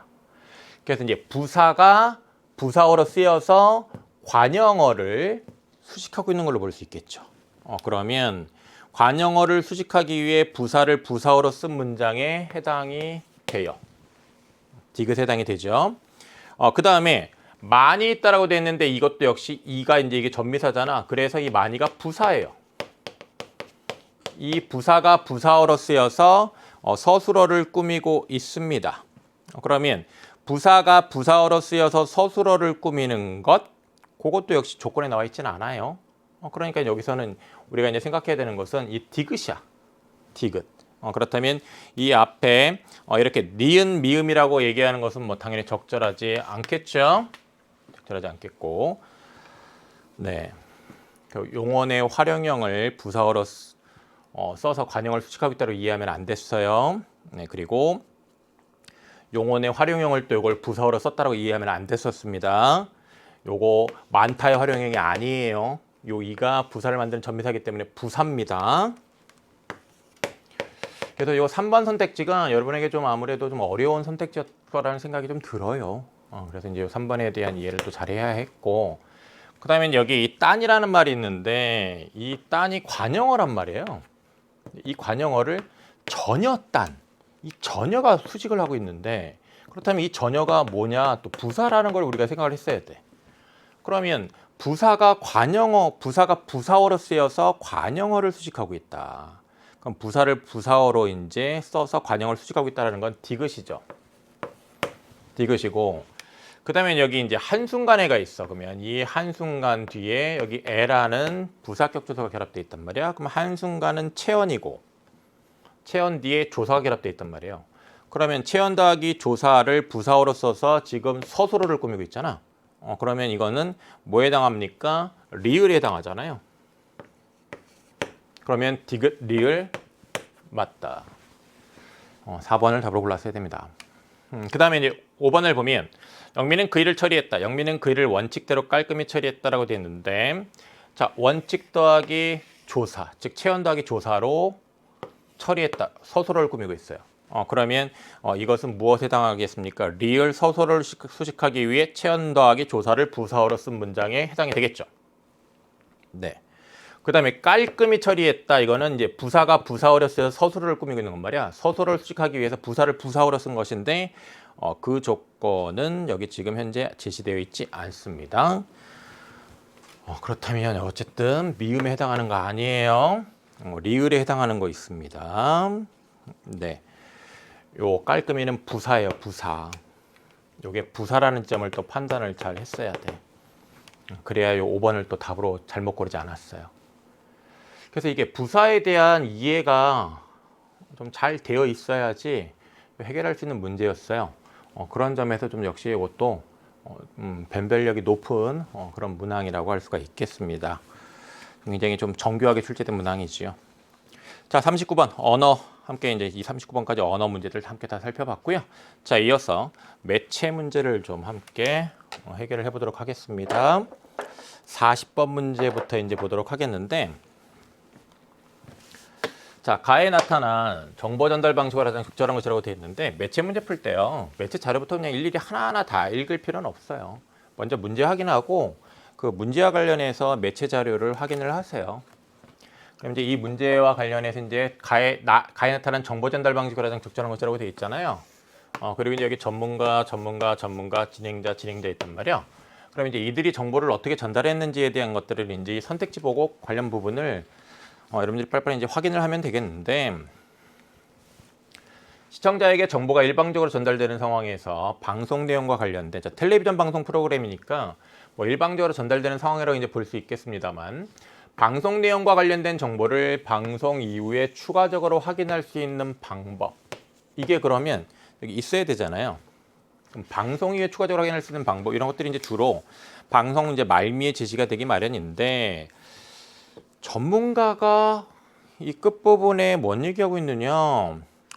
그래서 이제 부사가 부사어로 쓰여서 관형어를 수식하고 있는 걸로 볼 수 있겠죠. 그러면 관용어를 수식하기 위해 부사를 부사어로 쓴 문장에 해당이 돼요. 디귿에 해당이 되죠. 그 다음에 많이 있다라고 되어 있는데 이것도 역시 이가 이제 이게 전미사잖아. 그래서 이 많이가 부사예요. 이 부사가 부사어로 쓰여서 서술어를 꾸미고 있습니다. 그러면 부사가 부사어로 쓰여서 서술어를 꾸미는 것, 그것도 역시 조건에 나와 있지는 않아요. 그러니까 여기서는 우리가 이제 생각해야 되는 것은 이 디귿이야. 디귿. 그렇다면 이 앞에 이렇게 니은 미음이라고 얘기하는 것은 뭐 당연히 적절하지 않겠죠. 적절하지 않겠고, 네, 용언의 활용형을 부사어로 써서 관용어를 수식하고 있다고 이해하면 안 됐어요. 네, 그리고 용언의 활용형을 또 이걸 부사어로 썼다고 이해하면 안 됐었습니다. 요거 많다의 활용형이 아니에요. 요 이가 부사를 만드는 전미사이기 때문에 부사입니다. 그래서 요 3번 선택지가 여러분에게 좀 아무래도 좀 어려운 선택지였을 거라는 생각이 좀 들어요. 그래서 이제 3번에 대한 이해를 또 잘해야 했고, 그 다음에 여기 이 딴이라는 말이 있는데 이 딴이 관용어란 말이에요. 이 관용어를 전여딴, 이 전여가 수식을 하고 있는데, 그렇다면 이 전여가 뭐냐, 또 부사라는 걸 우리가 생각을 했어야 돼. 그러면 부사가 관용어, 부사가 부사어로 쓰여서 관용어를 수식하고 있다. 그럼 부사를 부사어로 이제 써서 관용어를 수식하고 있다는 건 디귿이죠. 디귿이고, 그 다음에 여기 이제 한순간에가 있어. 그러면 이 한순간 뒤에 여기 에라는 부사격 조사가 결합되어 있단 말이야. 그럼 한순간은 체언이고, 체언 뒤에 조사가 결합되어 있단 말이에요. 그러면 체언 더하기 조사를 부사어로 써서 지금 서술어를 꾸미고 있잖아. 그러면 이거는 뭐에 해당합니까? 리을에 해당하잖아요. 그러면 디귿, 리을 맞다. 4번을 답으로 골랐어야 됩니다. 그 다음에 이제 5번을 보면 영민은 그 일을 처리했다. 영민은 그 일을 원칙대로 깔끔히 처리했다라고 되어 있는데, 자, 원칙 더하기 조사, 즉 체언 더하기 조사로 처리했다. 서술어를 꾸미고 있어요. 그러면 이것은 무엇에 해당하겠습니까? 리을 서술어를 수식하기 위해 체언 더하기 조사를 부사어로 쓴 문장에 해당이 되겠죠. 네. 그 다음에 깔끔히 처리했다. 이거는 이제 부사가 부사어로 쓰여서 서술어를 꾸미고 있는 건 말이야. 서술어를 수식하기 위해서 부사를 부사어로 쓴 것인데 그 조건은 여기 지금 현재 제시되어 있지 않습니다. 그렇다면 어쨌든 미음에 해당하는 거 아니에요. 리을에 해당하는 거 있습니다. 네. 요 깔끔히는 부사예요. 부사. 요게 부사라는 점을 또 판단을 잘 했어야 돼. 그래야 요 5번을 또 답으로 잘못 고르지 않았어요. 그래서 이게 부사에 대한 이해가 좀 잘 되어 있어야지 해결할 수 있는 문제였어요. 그런 점에서 좀 역시 이것도 변별력이 높은 그런 문항이라고 할 수가 있겠습니다. 굉장히 좀 정교하게 출제된 문항이지요. 자, 39번 언어 함께 이제 이 39번까지 언어 문제들 함께 다 살펴봤고요. 자, 이어서 매체 문제를 좀 함께 해결을 해보도록 하겠습니다. 40번 문제부터 이제 보도록 하겠는데, 자, 가에 나타난 정보 전달 방식을 가장 적절한 것이라고 되어 있는데, 매체 문제 풀 때요, 매체 자료부터 그냥 일일이 하나하나 다 읽을 필요는 없어요. 먼저 문제 확인하고 그 문제와 관련해서 매체 자료를 확인을 하세요. 그럼 이제 이 문제와 관련해서 이제 가에 나타난 정보 전달 방식을 가장 적절한 것이라고 되어 있잖아요. 그리고 이제 여기 전문가, 진행자 있단 말이야. 그럼 이제 이들이 정보를 어떻게 전달했는지에 대한 것들을 이제 선택지 보고 관련 부분을 여러분들이 빨리빨리 이제 확인을 하면 되겠는데, 시청자에게 정보가 일방적으로 전달되는 상황에서 방송 내용과 관련된, 자, 텔레비전 방송 프로그램이니까 뭐 일방적으로 전달되는 상황이라고 이제 볼 수 있겠습니다만, 방송 내용과 관련된 정보를 방송 이후에 추가적으로 확인할 수 있는 방법, 이게 그러면 여기 있어야 되잖아요. 그럼 방송 이후에 추가적으로 확인할 수 있는 방법, 이런 것들이 이제 주로 방송 이제 말미에 제시가 되기 마련인데, 전문가가 이 끝부분에 뭔 얘기하고 있느냐,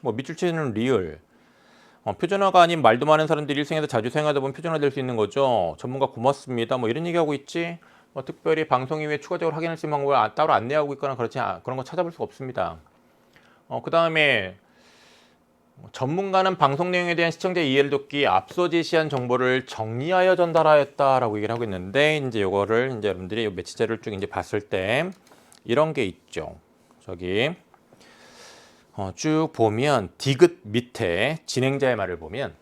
뭐 밑줄 치는 리을, 표준어가 아닌 말도 많은 사람들이 일생에서 자주 사용하다 보면 표준화 될 수 있는 거죠. 전문가 고맙습니다, 뭐 이런 얘기하고 있지, 뭐 특별히 방송 이후에 추가적으로 확인할 수 있는 방법을 따로 안내하고 있거나 그런 거 찾아볼 수가 없습니다. 그 다음에 전문가는 방송 내용에 대한 시청자 이해를 돕기 앞서 제시한 정보를 정리하여 전달하였다라고 얘기를 하고 있는데, 이제 요거를 이제 여러분들이 요 매체 자료를 쭉 이제 봤을 때 이런 게 있죠. 저기 쭉 보면 디귿 밑에 진행자의 말을 보면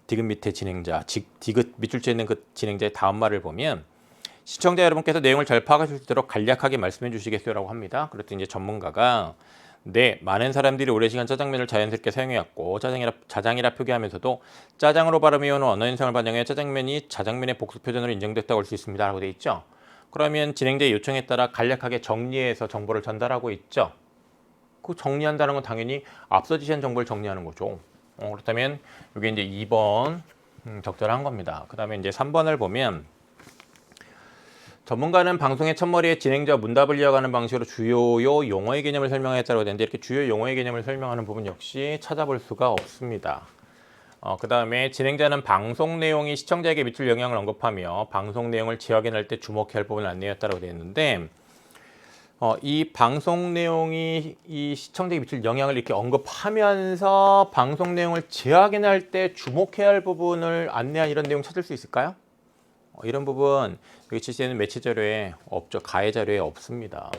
디귿 밑에 진행자, 디귿 밑줄 쳐 있는 그 진행자의 다음 말을 보면 시청자 여러분께서 내용을 잘 파악하실 수 있도록 간략하게 말씀해 주시겠어요라고 합니다. 그랬더니 이제 전문가가 네, 많은 사람들이 오랜 시간 짜장면을 자연스럽게 사용해왔고 짜장이라 표기하면서도 짜장으로 발음해오는 언어 현상을 반영해 짜장면이 자장면의 복수 표준으로 인정됐다고 할 수 있습니다. 라고 되어 있죠. 그러면 진행자의 요청에 따라 간략하게 정리해서 정보를 전달하고 있죠. 그 정리한다는 건 당연히 앞서 지시한 정보를 정리하는 거죠. 그렇다면 이게 이제 2번 적절한 겁니다. 그 다음에 이제 3번을 보면 전문가는 방송의 첫머리에 진행자 문답을 이어가는 방식으로 주요 용어의 개념을 설명했다고 되는데 이렇게 주요 용어의 개념을 설명하는 부분 역시 찾아볼 수가 없습니다. 그 다음에 진행자는 방송 내용이 시청자에게 미칠 영향을 언급하며 방송 내용을 재확인할 때 주목해야 할 부분을 안내했다고 되어 있는데 이 방송 내용이 이 시청자에게 미칠 영향을 이렇게 언급하면서 방송 내용을 재확인할 때 주목해야 할 부분을 안내한 이런 내용 찾을 수 있을까요? 이런 부분 여기 지시되는 매체 자료에 없죠. 가해 자료에 없습니다.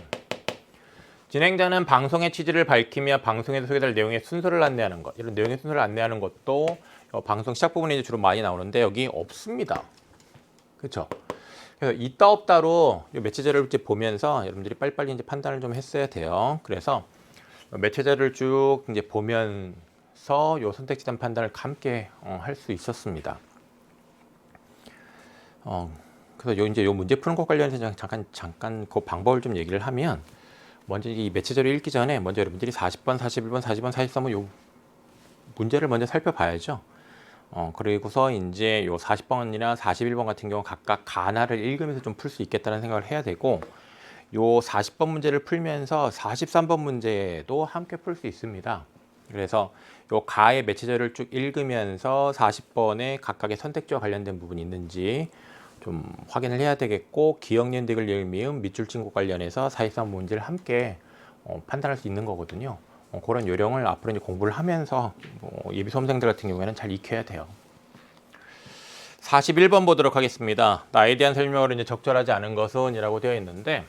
진행자는 방송의 취지를 밝히며 방송에서 소개될 내용의 순서를 안내하는 것. 이런 내용의 순서를 안내하는 것도 방송 시작 부분에 이제 주로 많이 나오는데 여기 없습니다. 그렇죠? 그래서 있다 없다로 매체 자료를 이제 보면서 여러분들이 빨리빨리 이제 판단을 좀 했어야 돼요. 그래서 매체 자료를 쭉 이제 보면서 요 선택지단 판단을 함께 할 수 있었습니다. 그래서 이제 요 문제 푸는 것 관련해서 잠깐 그 방법을 좀 얘기를 하면 먼저 이 매체 자료 읽기 전에 먼저 여러분들이 40번, 41번, 40번, 43번 요 문제를 먼저 살펴봐야죠. 그리고서 이제 요 40번이나 41번 같은 경우 각각 가나를 읽으면서 좀 풀 수 있겠다는 생각을 해야 되고 요 40번 문제를 풀면서 43번 문제도 함께 풀 수 있습니다. 그래서 요 가의 매체 자료를 쭉 읽으면서 40번에 각각의 선택지와 관련된 부분이 있는지 좀 확인을 해야 되겠고 기억니은 디귿 리을 미음 밑줄 친 곳 관련해서 43번 문제를 함께 판단할 수 있는 거거든요. 그런 요령을 앞으로 이제 공부를 하면서 예비 수험생들 같은 경우에는 잘 익혀야 돼요. 41번 보도록 하겠습니다. 나에 대한 설명을 이제 적절하지 않은 것은 이라고 되어 있는데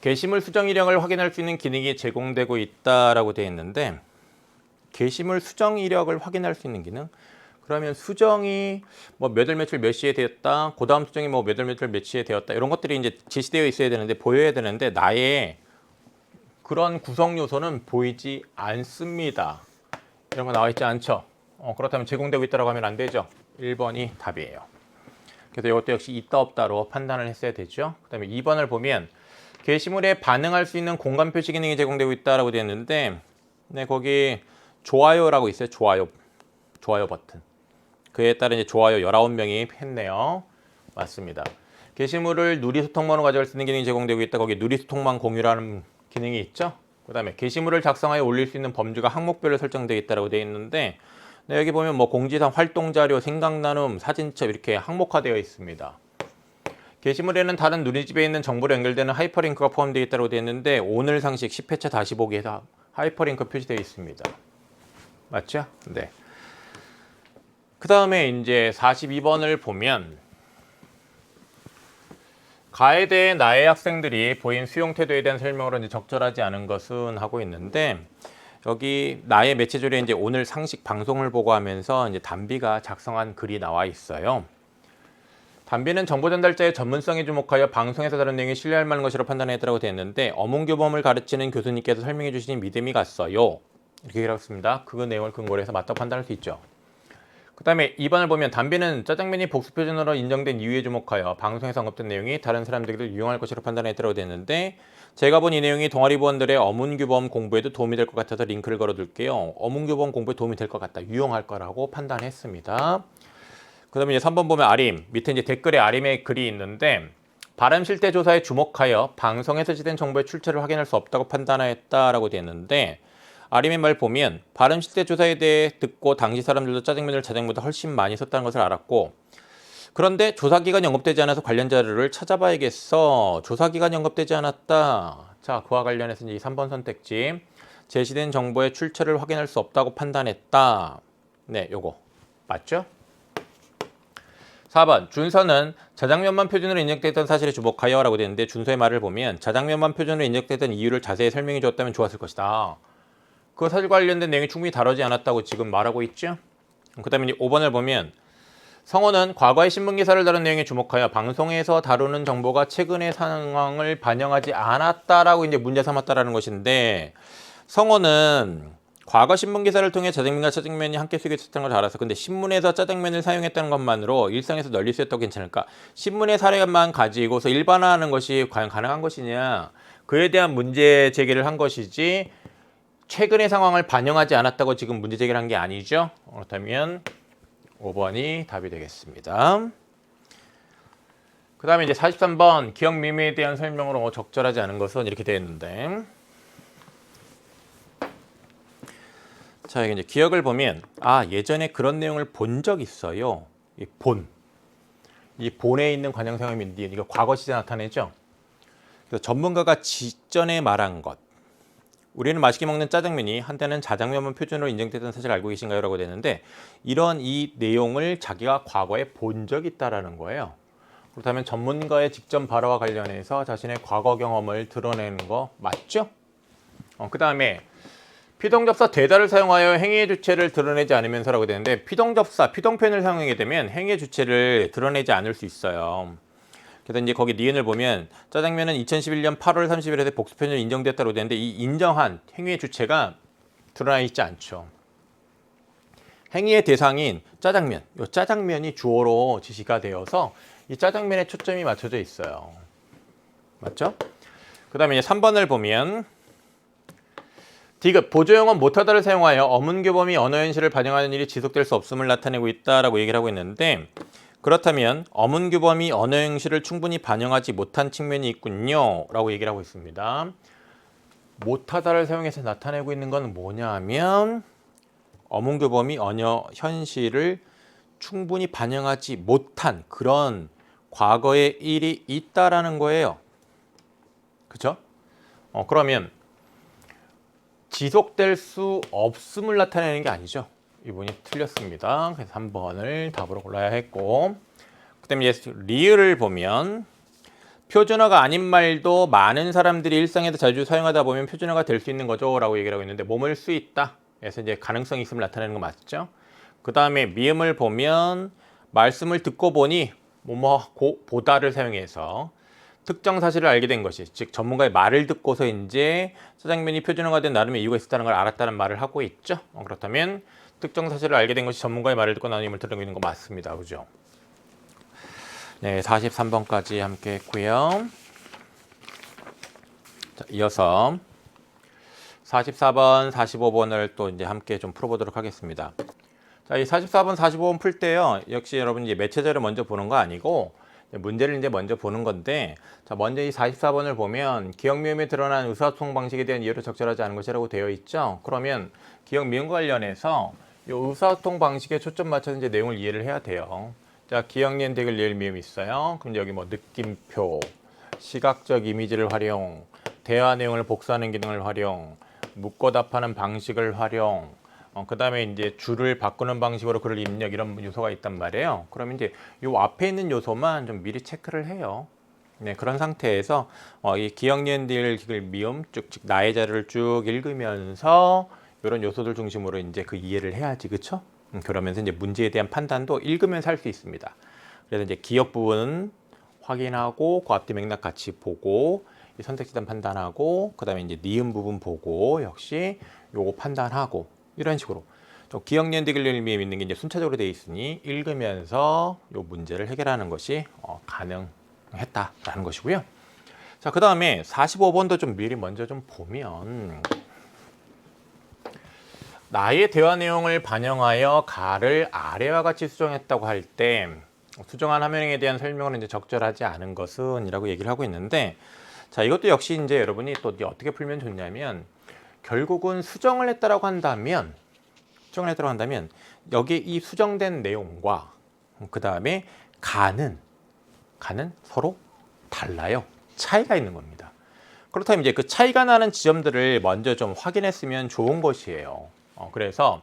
게시물 수정 이력을 확인할 수 있는 기능이 제공되고 있다라고 되어 있는데 게시물 수정 이력을 확인할 수 있는 기능? 그러면 수정이 뭐 몇 월 며칠 몇 시에 되었다. 그 다음 수정이 뭐 몇 월 며칠 몇 시에 되었다. 이런 것들이 이제 제시되어 있어야 되는데 보여야 되는데 나의 그런 구성 요소는 보이지 않습니다. 이런 거 나와 있지 않죠. 그렇다면 제공되고 있다고 하면 안 되죠. 1번이 답이에요. 그래서 이것도 역시 있다 없다로 판단을 했어야 되죠. 그 다음에 2번을 보면 게시물에 반응할 수 있는 공간 표시 기능이 제공되고 있다라고 되어 있는데 네, 거기 좋아요라고 있어요. 좋아요 버튼. 그에 따라 이제 좋아요 19명이 했네요. 맞습니다. 게시물을 누리소통만으로 가져갈 수 있는 기능이 제공되고 있다. 거기 누리소통만 공유라는 기능이 있죠. 그 다음에 게시물을 작성하여 올릴 수 있는 범주가 항목별로 설정되어 있다고 되어 있는데 네, 여기 보면 뭐 공지사항, 활동자료, 생각나눔, 사진첩 이렇게 항목화되어 있습니다. 게시물에는 다른 누리집에 있는 정보로 연결되는 하이퍼링크가 포함되어 있다고 되어 있는데 오늘 상식 10회차 다시 보기에서 하이퍼링크 표시되어 있습니다. 맞죠? 네. 그 다음에 이제 42번을 보면 가에 대해 나의 학생들이 보인 수용 태도에 대한 설명으로 이제 적절하지 않은 것은 하고 있는데 여기 나의 매체 자료에 이제 오늘 상식 방송을 보고 하면서 이제 담비가 작성한 글이 나와 있어요. 담비는 정보 전달자의 전문성에 주목하여 방송에서 다룬 내용이 신뢰할 만한 것으로 판단했다고 되어 있는데 어문교범을 가르치는 교수님께서 설명해 주시니 믿음이 갔어요. 이렇게 얘기하고 있습니다. 그 내용을 근거로 해서 맞다고 판단할 수 있죠. 그 다음에 2번을 보면 담비는 짜장면이 복수 표준으로 인정된 이유에 주목하여 방송에서 언급된 내용이 다른 사람들에게도 유용할 것으로 판단했다고 되어 있는데 제가 본 이 내용이 동아리 부원들의 어문규범 공부에도 도움이 될 것 같아서 링크를 걸어둘게요. 어문규범 공부에 도움이 될 것 같다. 유용할 거라고 판단했습니다. 그 다음에 이제 3번 보면 아림. 밑에 이제 댓글에 아림의 글이 있는데 발음 실태 조사에 주목하여 방송에서 지된 정보의 출처를 확인할 수 없다고 판단했다라고 되어 있는데 아림의 말 보면 발음 실태 조사에 대해 듣고 당시 사람들도 짜장면을 자장보다 훨씬 많이 썼다는 것을 알았고 그런데 조사기간이 언급되지 않아서 관련 자료를 찾아봐야겠어. 조사기간이 언급되지 않았다. 자, 그와 관련해서 이제 3번 선택지 제시된 정보의 출처를 확인할 수 없다고 판단했다. 네, 요거 맞죠? 4번 준서는 자장면만 표준으로 인정됐던 사실에 주목하여 라고 되는데 준서의 말을 보면 자장면만 표준으로 인정됐던 이유를 자세히 설명해 줬다면 좋았을 것이다. 그 사실 관련된 내용이 충분히 다루지 않았다고 지금 말하고 있죠. 그 다음에 5번을 보면 성호는 과거의 신문기사를 다룬 내용에 주목하여 방송에서 다루는 정보가 최근의 상황을 반영하지 않았다라고 이제 문제 삼았다라는 것인데 성호는 과거 신문기사를 통해 자장면과 짜장면이 함께 쓰여 있었다는 걸 알아서 근데 신문에서 짜장면을 사용했다는 것만으로 일상에서 널리 쓰였다고 괜찮을까? 신문의 사례만 가지고서 일반화하는 것이 과연 가능한 것이냐? 그에 대한 문제 제기를 한 것이지 최근의 상황을 반영하지 않았다고 지금 문제 제기를 한 게 아니죠. 그렇다면 5번이 답이 되겠습니다. 그 다음에 이제 43번 기억 미미에 대한 설명으로 적절하지 않은 것은 이렇게 되어 있는데 자, 이게 이제 기억을 보면 예전에 그런 내용을 본 적 있어요. 이 본에 있는 관형상음인데 이거 과거 시제 나타내죠. 그래서 전문가가 직전에 말한 것. 우리는 맛있게 먹는 짜장면이 한때는 자장면만 표준으로 인정됐던 사실을 알고 계신가요? 라고 되는데 이런 이 내용을 자기가 과거에 본 적이 있다라는 거예요. 그렇다면 전문가의 직전 발화와 관련해서 자신의 과거 경험을 드러내는 거 맞죠? 그 다음에 피동접사 되다를 사용하여 행위의 주체를 드러내지 않으면서라고 되는데 피동접사, 피동편을 사용하게 되면 행위의 주체를 드러내지 않을 수 있어요. 그래서 이제 거기 니은을 보면 짜장면은 2011년 8월 30일에 복수편으로 인정됐다고 되는데 이 인정한 행위의 주체가 드러나 있지 않죠. 행위의 대상인 짜장면, 이 짜장면이 주어로 지시가 되어서 이 짜장면에 초점이 맞춰져 있어요. 맞죠? 그 다음에 이제 3번을 보면 디귿, 보조용어 못하다를 사용하여 어문교범이 언어현실을 반영하는 일이 지속될 수 없음을 나타내고 있다라고 얘기를 하고 있는데 그렇다면 어문규범이 언어 형식을 충분히 반영하지 못한 측면이 있군요 라고 얘기를 하고 있습니다. 못하다를 사용해서 나타내고 있는 건 뭐냐 하면 어문규범이 언어 현실을 충분히 반영하지 못한 그런 과거의 일이 있다라는 거예요. 그렇죠? 그러면 지속될 수 없음을 나타내는 게 아니죠. 이분이 틀렸습니다. 그래서 3번을 답으로 골라야 했고 그다음에 리을을 보면 표준어가 아닌 말도 많은 사람들이 일상에서 자주 사용하다 보면 표준어가 될 수 있는 거죠 라고 얘기를 하고 있는데 몸을 수 있다. 그래서 이제 가능성이 있음을 나타내는 거 맞죠? 그 다음에 미음을 보면 말씀을 듣고 보니 보다를 사용해서 특정 사실을 알게 된 것이 즉 전문가의 말을 듣고서 이제 짜장면이 표준어가 된 나름의 이유가 있었다는 걸 알았다는 말을 하고 있죠. 그렇다면 특정 사실을 알게 된 것이 전문가의 말을 듣고 나눔을 들은 있는 거 맞습니다. 그죠? 네, 43번까지 함께 했고요. 자, 이어서 44번, 45번을 또 이제 함께 좀 풀어보도록 하겠습니다. 자, 이 44번, 45번 풀 때요. 역시 여러분 이제 매체자를 먼저 보는 거 아니고 문제를 이제 먼저 보는 건데 자, 먼저 이 44번을 보면 기억 미음에 드러난 의사소통 방식에 대한 이해로 적절하지 않은 것이라고 되어 있죠. 그러면 기억 미음과 관련해서 이 의사소통 방식에 초점 맞춰서 이제 내용을 이해를 해야 돼요. 자, 기억 니은 대글 리을 미음 있어요. 그럼 여기 뭐 느낌표, 시각적 이미지를 활용, 대화 내용을 복사하는 기능을 활용, 묻고 답하는 방식을 활용, 그 다음에 이제 줄을 바꾸는 방식으로 글을 입력 이런 요소가 있단 말이에요. 그러면 이제 요 앞에 있는 요소만 좀 미리 체크를 해요. 네, 그런 상태에서 이 기억 니은 대글 미음 쭉 나의 자료를 쭉 읽으면서 이런 요소들 중심으로 이제 그 이해를 해야지, 그렇죠? 그러면서 이제 문제에 대한 판단도 읽으면서 할 수 있습니다. 그래서 이제 기억 부분 확인하고 그 앞뒤 맥락 같이 보고 선택지단 판단하고 그다음에 이제 니은 부분 보고 역시 요거 판단하고 이런 식으로 기억 니은 대글 리을 미음 있는 게 이제 순차적으로 되어 있으니 읽으면서 요 문제를 해결하는 것이 가능했다라는 것이고요. 자, 그다음에 45번도 좀 미리 먼저 좀 보면 나의 대화 내용을 반영하여 가를 아래와 같이 수정했다고 할 때 수정한 화면에 대한 설명은 이제 적절하지 않은 것은 이라고 얘기를 하고 있는데 자, 이것도 역시 이제 여러분이 또 어떻게 풀면 좋냐면 결국은 수정을 했다라고 한다면 여기 이 수정된 내용과 그 다음에 가는 서로 달라요. 차이가 있는 겁니다. 그렇다면 이제 그 차이가 나는 지점들을 먼저 좀 확인했으면 좋은 것이에요. 그래서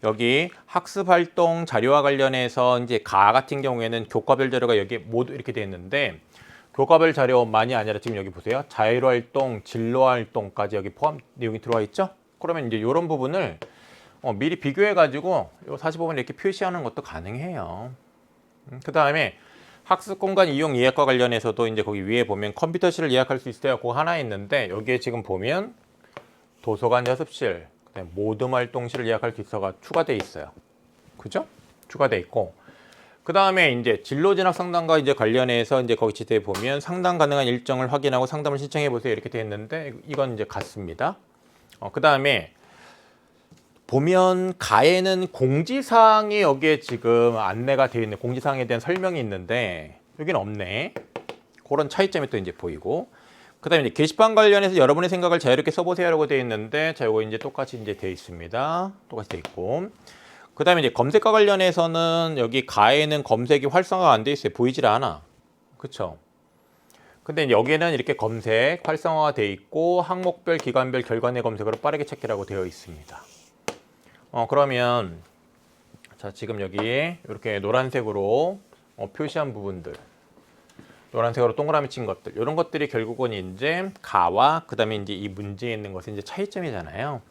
여기 학습활동 자료와 관련해서 이제 가 같은 경우에는 교과별 자료가 여기 모두 이렇게 되어 있는데 교과별 자료만이 아니라 지금 여기 보세요. 자율활동, 진로활동까지 여기 포함 내용이 들어와 있죠? 그러면 이제 이런 부분을 미리 비교해가지고 이 45번 이렇게 표시하는 것도 가능해요. 그 다음에 학습 공간 이용 예약과 관련해서도 이제 거기 위에 보면 컴퓨터실을 예약할 수 있어요. 그거 하나 있는데 여기에 지금 보면 도서관 연습실, 그다음에 모듬 활동실을 예약할 수 있어가 추가돼 있어요. 그죠? 추가돼 있고. 그 다음에 이제 진로 진학 상담과 이제 관련해서 이제 거기 지도에 보면 상담 가능한 일정을 확인하고 상담을 신청해 보세요. 이렇게 되어 있는데 이건 이제 같습니다. 그 다음에 보면 가에는 공지사항이 여기에 지금 안내가 되어 있는 공지사항에 대한 설명이 있는데 여기는 없네. 그런 차이점이 또 이제 보이고. 그 다음에 이제 게시판 관련해서 여러분의 생각을 자유롭게 써보세요라고 되어 있는데 자, 이거 이제 똑같이 이제 되어 있습니다. 똑같이 되어 있고. 그 다음에 이제 검색과 관련해서는 여기 가에는 검색이 활성화가 안 돼 있어요. 보이질 않아. 그쵸? 근데 여기에는 이렇게 검색 활성화가 되어 있고 항목별, 기관별, 결과내 검색으로 빠르게 찾기라고 되어 있습니다. 그러면 자, 지금 여기에 이렇게 노란색으로 표시한 부분들, 노란색으로 동그라미 친 것들, 이런 것들이 결국은 이제 가와 그다음에 이제 이 문제에 있는 것은 이제 차이점이잖아요.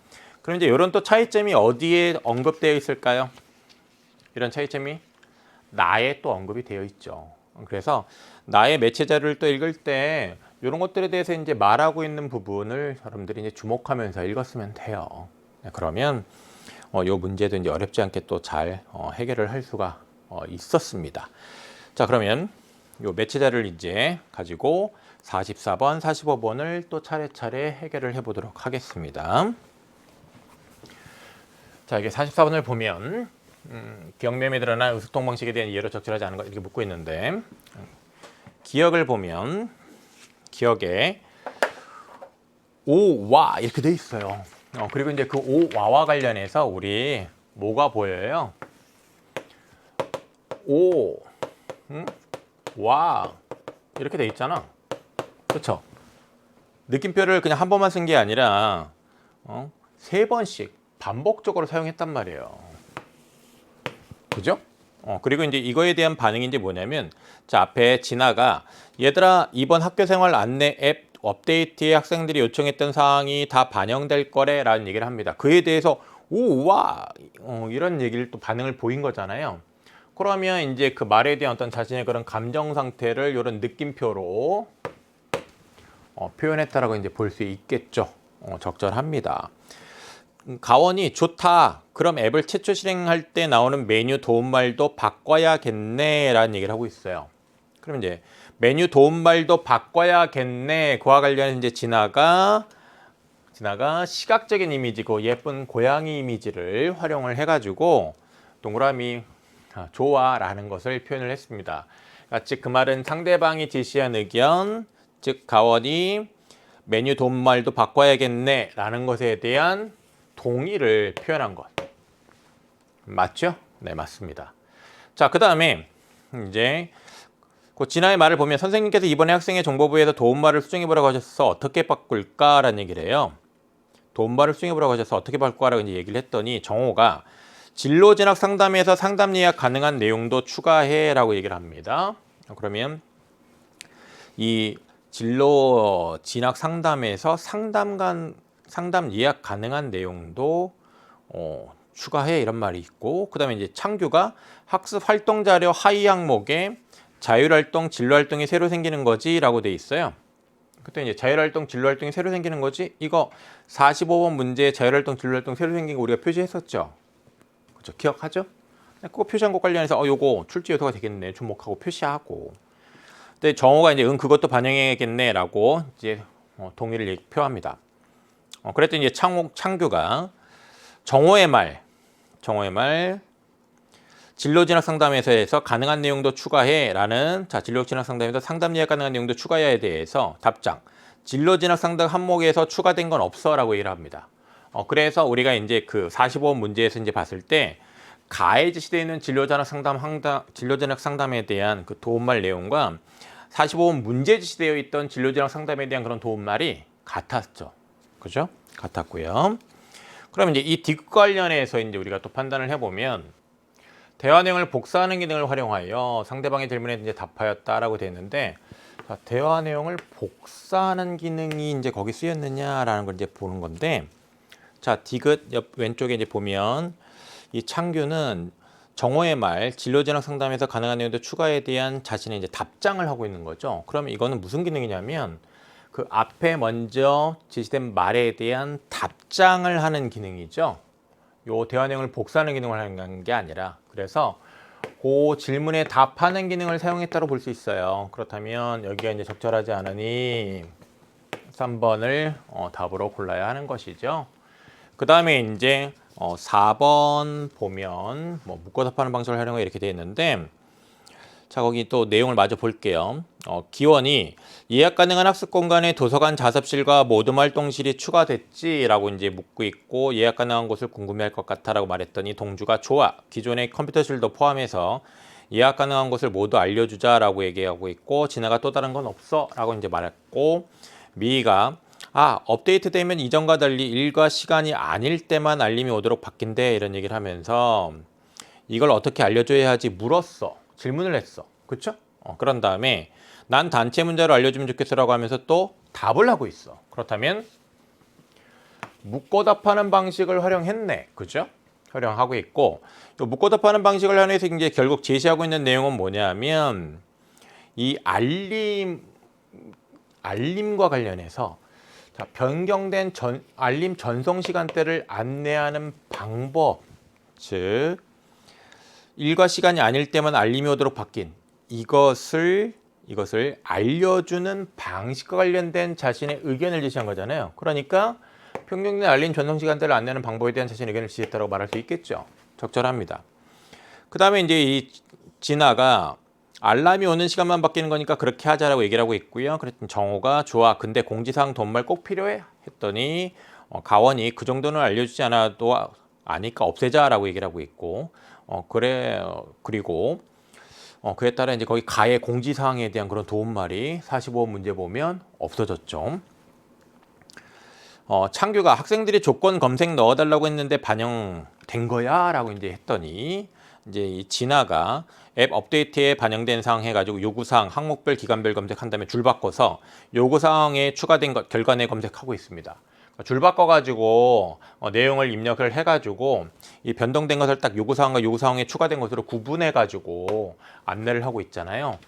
그럼 이제 이런 또 차이점이 어디에 언급되어 있을까요? 이런 차이점이 나에 또 언급이 되어 있죠. 그래서 나의 매체 자료를 또 읽을 때 이런 것들에 대해서 이제 말하고 있는 부분을 여러분들이 이제 주목하면서 읽었으면 돼요. 그러면 이 문제도 이제 어렵지 않게 또 잘 해결을 할 수가 있었습니다. 자, 그러면 이 매체 자료를 이제 가지고 44번, 45번을 또 차례차례 해결을 해보도록 하겠습니다. 자, 이게 44번을 보면 기억면에 드러난 의숙통 방식에 대한 이해로 적절하지 않은 것 이렇게 묻고 있는데 기억을 보면 기억에 오와 이렇게 돼 있어요. 그리고 이제 그 오와와 관련해서 우리 뭐가 보여요? 오, 와 이렇게 돼 있잖아. 그렇죠? 느낌표를 그냥 한 번만 쓴 게 아니라 3번씩 반복적으로 사용했단 말이에요. 그죠? 그리고 이제 이거에 대한 반응이 이제 뭐냐면 자, 앞에 진아가 얘들아 이번 학교생활 안내 앱 업데이트에 학생들이 요청했던 사항이 다 반영될 거래 라는 얘기를 합니다. 그에 대해서 오와 이런 얘기를 또 반응을 보인 거잖아요. 그러면 이제 그 말에 대한 어떤 자신의 그런 감정 상태를 이런 느낌표로 표현했다라고 이제 볼 수 있겠죠. 적절합니다. 가원이 좋다. 그럼 앱을 최초 실행할 때 나오는 메뉴 도움말도 바꿔야겠네 라는 얘기를 하고 있어요. 그럼 이제 메뉴 도움말도 바꿔야겠네 그와 관련해서 이제 진아가 시각적인 이미지고 예쁜 고양이 이미지를 활용을 해가지고 동그라미 좋아 라는 것을 표현을 했습니다. 즉 그 말은 상대방이 제시한 의견, 즉 가원이 메뉴 도움말도 바꿔야겠네 라는 것에 대한 동의를 표현한 것. 맞죠? 네, 맞습니다. 자, 그 다음에 이제 그 진아의 말을 보면 선생님께서 이번에 학생의 정보부에서 도움말을 수정해보라고 하셔서 어떻게 바꿀까라는 얘기를 해요. 도움말을 수정해보라고 하셔서 어떻게 바꿀까라고 이제 얘기를 했더니 정호가 진로 진학 상담에서 상담 예약 가능한 내용도 추가해라고 얘기를 합니다. 그러면 이 진로 진학 상담에서 상담 예약 가능한 내용도 추가해 이런 말이 있고 그 다음에 이제 창규가 학습 활동 자료 하위 항목에 자율활동, 진로활동이 새로 생기는 거지 라고 돼 있어요. 그때 이제 자율활동, 진로활동이 새로 생기는 거지 이거 45번 문제에 자율활동, 진로활동 새로 생긴 거 우리가 표시했었죠. 그렇죠? 기억하죠? 그거 표시한 것 관련해서 요거 출제 요소가 되겠네 주목하고 표시하고 근데 정호가 이제 그것도 반영해야겠네 라고 이제 동의를 표합니다. 그랬더니 이제 창규가 정호의 말 진로 진학 상담에서 가능한 내용도 추가해 라는 자 진로 진학 상담에서 상담 예약 가능한 내용도 추가해에 대해서 답장 진로 진학 상담 항목에서 추가된 건 없어 라고 얘기를 합니다. 그래서 우리가 이제 그 45번 문제에서 이제 봤을 때 가에 제시되어 있는 진로 진학 상담에 대한 그 도움말 내용과 45번 문제에 제시되어 있던 진로 진학 상담에 대한 그런 도움말이 같았죠. 그죠? 같았고요. 그럼 이제 이 디귿 관련해서 이제 우리가 또 판단을 해보면 대화 내용을 복사하는 기능을 활용하여 상대방의 질문에 이제 답하였다라고 되어 있는데, 자, 대화 내용을 복사하는 기능이 이제 거기 쓰였느냐라는 걸 이제 보는 건데, 자, 디귿 옆 왼쪽에 이제 보면 이 창규는 정호의 말, 진로 진학 상담에서 가능한 내용들 추가에 대한 자신의 이제 답장을 하고 있는 거죠. 그러면 이거는 무슨 기능이냐면 그 앞에 먼저 제시된 말에 대한 답장을 하는 기능이죠. 요 대화 내용을 복사하는 기능을 하는 게 아니라, 그래서 그 질문에 답하는 기능을 사용했다고 볼 수 있어요. 그렇다면 여기가 이제 적절하지 않으니 3번을 답으로 골라야 하는 것이죠. 그 다음에 이제 4번 보면 뭐 묶어 답하는 방식을 활용해 이렇게 되어 있는데, 자, 거기 또 내용을 마저 볼게요. 기원이 예약 가능한 학습 공간에 도서관 자습실과 모둠 활동실이 추가됐지라고 이제 묻고 있고, 예약 가능한 곳을 궁금해할 것 같아라고 말했더니 동주가 좋아. 기존의 컴퓨터실도 포함해서 예약 가능한 곳을 모두 알려주자라고 얘기하고 있고, 진아가 또 다른 건 없어라고 이제 말했고, 미희가 업데이트되면 이전과 달리 일과 시간이 아닐 때만 알림이 오도록 바뀐대 이런 얘기를 하면서 이걸 어떻게 알려줘야 하지 물었어. 질문을 했어. 그쵸? 그런 다음에 난 단체 문자로 알려주면 좋겠어라고 하면서 또 답을 하고 있어. 그렇다면 묻고 답하는 방식을 활용했네. 그죠? 활용하고 있고, 또 묻고 답하는 방식을 활용해서 이제 결국 제시하고 있는 내용은 뭐냐면 이 알림과 관련해서, 자, 변경된 알림 전송 시간대를 안내하는 방법, 즉 일과 시간이 아닐 때만 알림이 오도록 바뀐 이것을 알려주는 방식과 관련된 자신의 의견을 제시한 거잖아요. 그러니까 변경된 알림 전송 시간대를 안내하는 방법에 대한 자신의 의견을 제시했다고 말할 수 있겠죠. 적절합니다. 그 다음에 이제 이 진아가 알람이 오는 시간만 바뀌는 거니까 그렇게 하자라고 얘기를 하고 있고요. 그랬더니 정호가 좋아. 근데 공지사항 돈말 꼭 필요해? 했더니 가원이 그 정도는 알려주지 않아도 아니까 없애자라고 얘기를 하고 있고, 그리고 그에 따라 이제 거기 가의 공지사항에 대한 그런 도움말이 45번 문제 보면 없어졌죠. 창규가 학생들이 조건 검색 넣어달라고 했는데 반영된 거야? 라고 이제 했더니 이제 이 진아가 앱 업데이트에 반영된 사항 해가지고 요구사항 항목별 기간별 검색한 다음에 줄 바꿔서 요구사항에 추가된 것 결과 내 검색하고 있습니다. 줄 바꿔가지고 내용을 입력을 해가지고 이 변동된 것을 딱 요구사항과 요구사항에 추가된 것으로 구분해가지고 안내를 하고 있잖아요.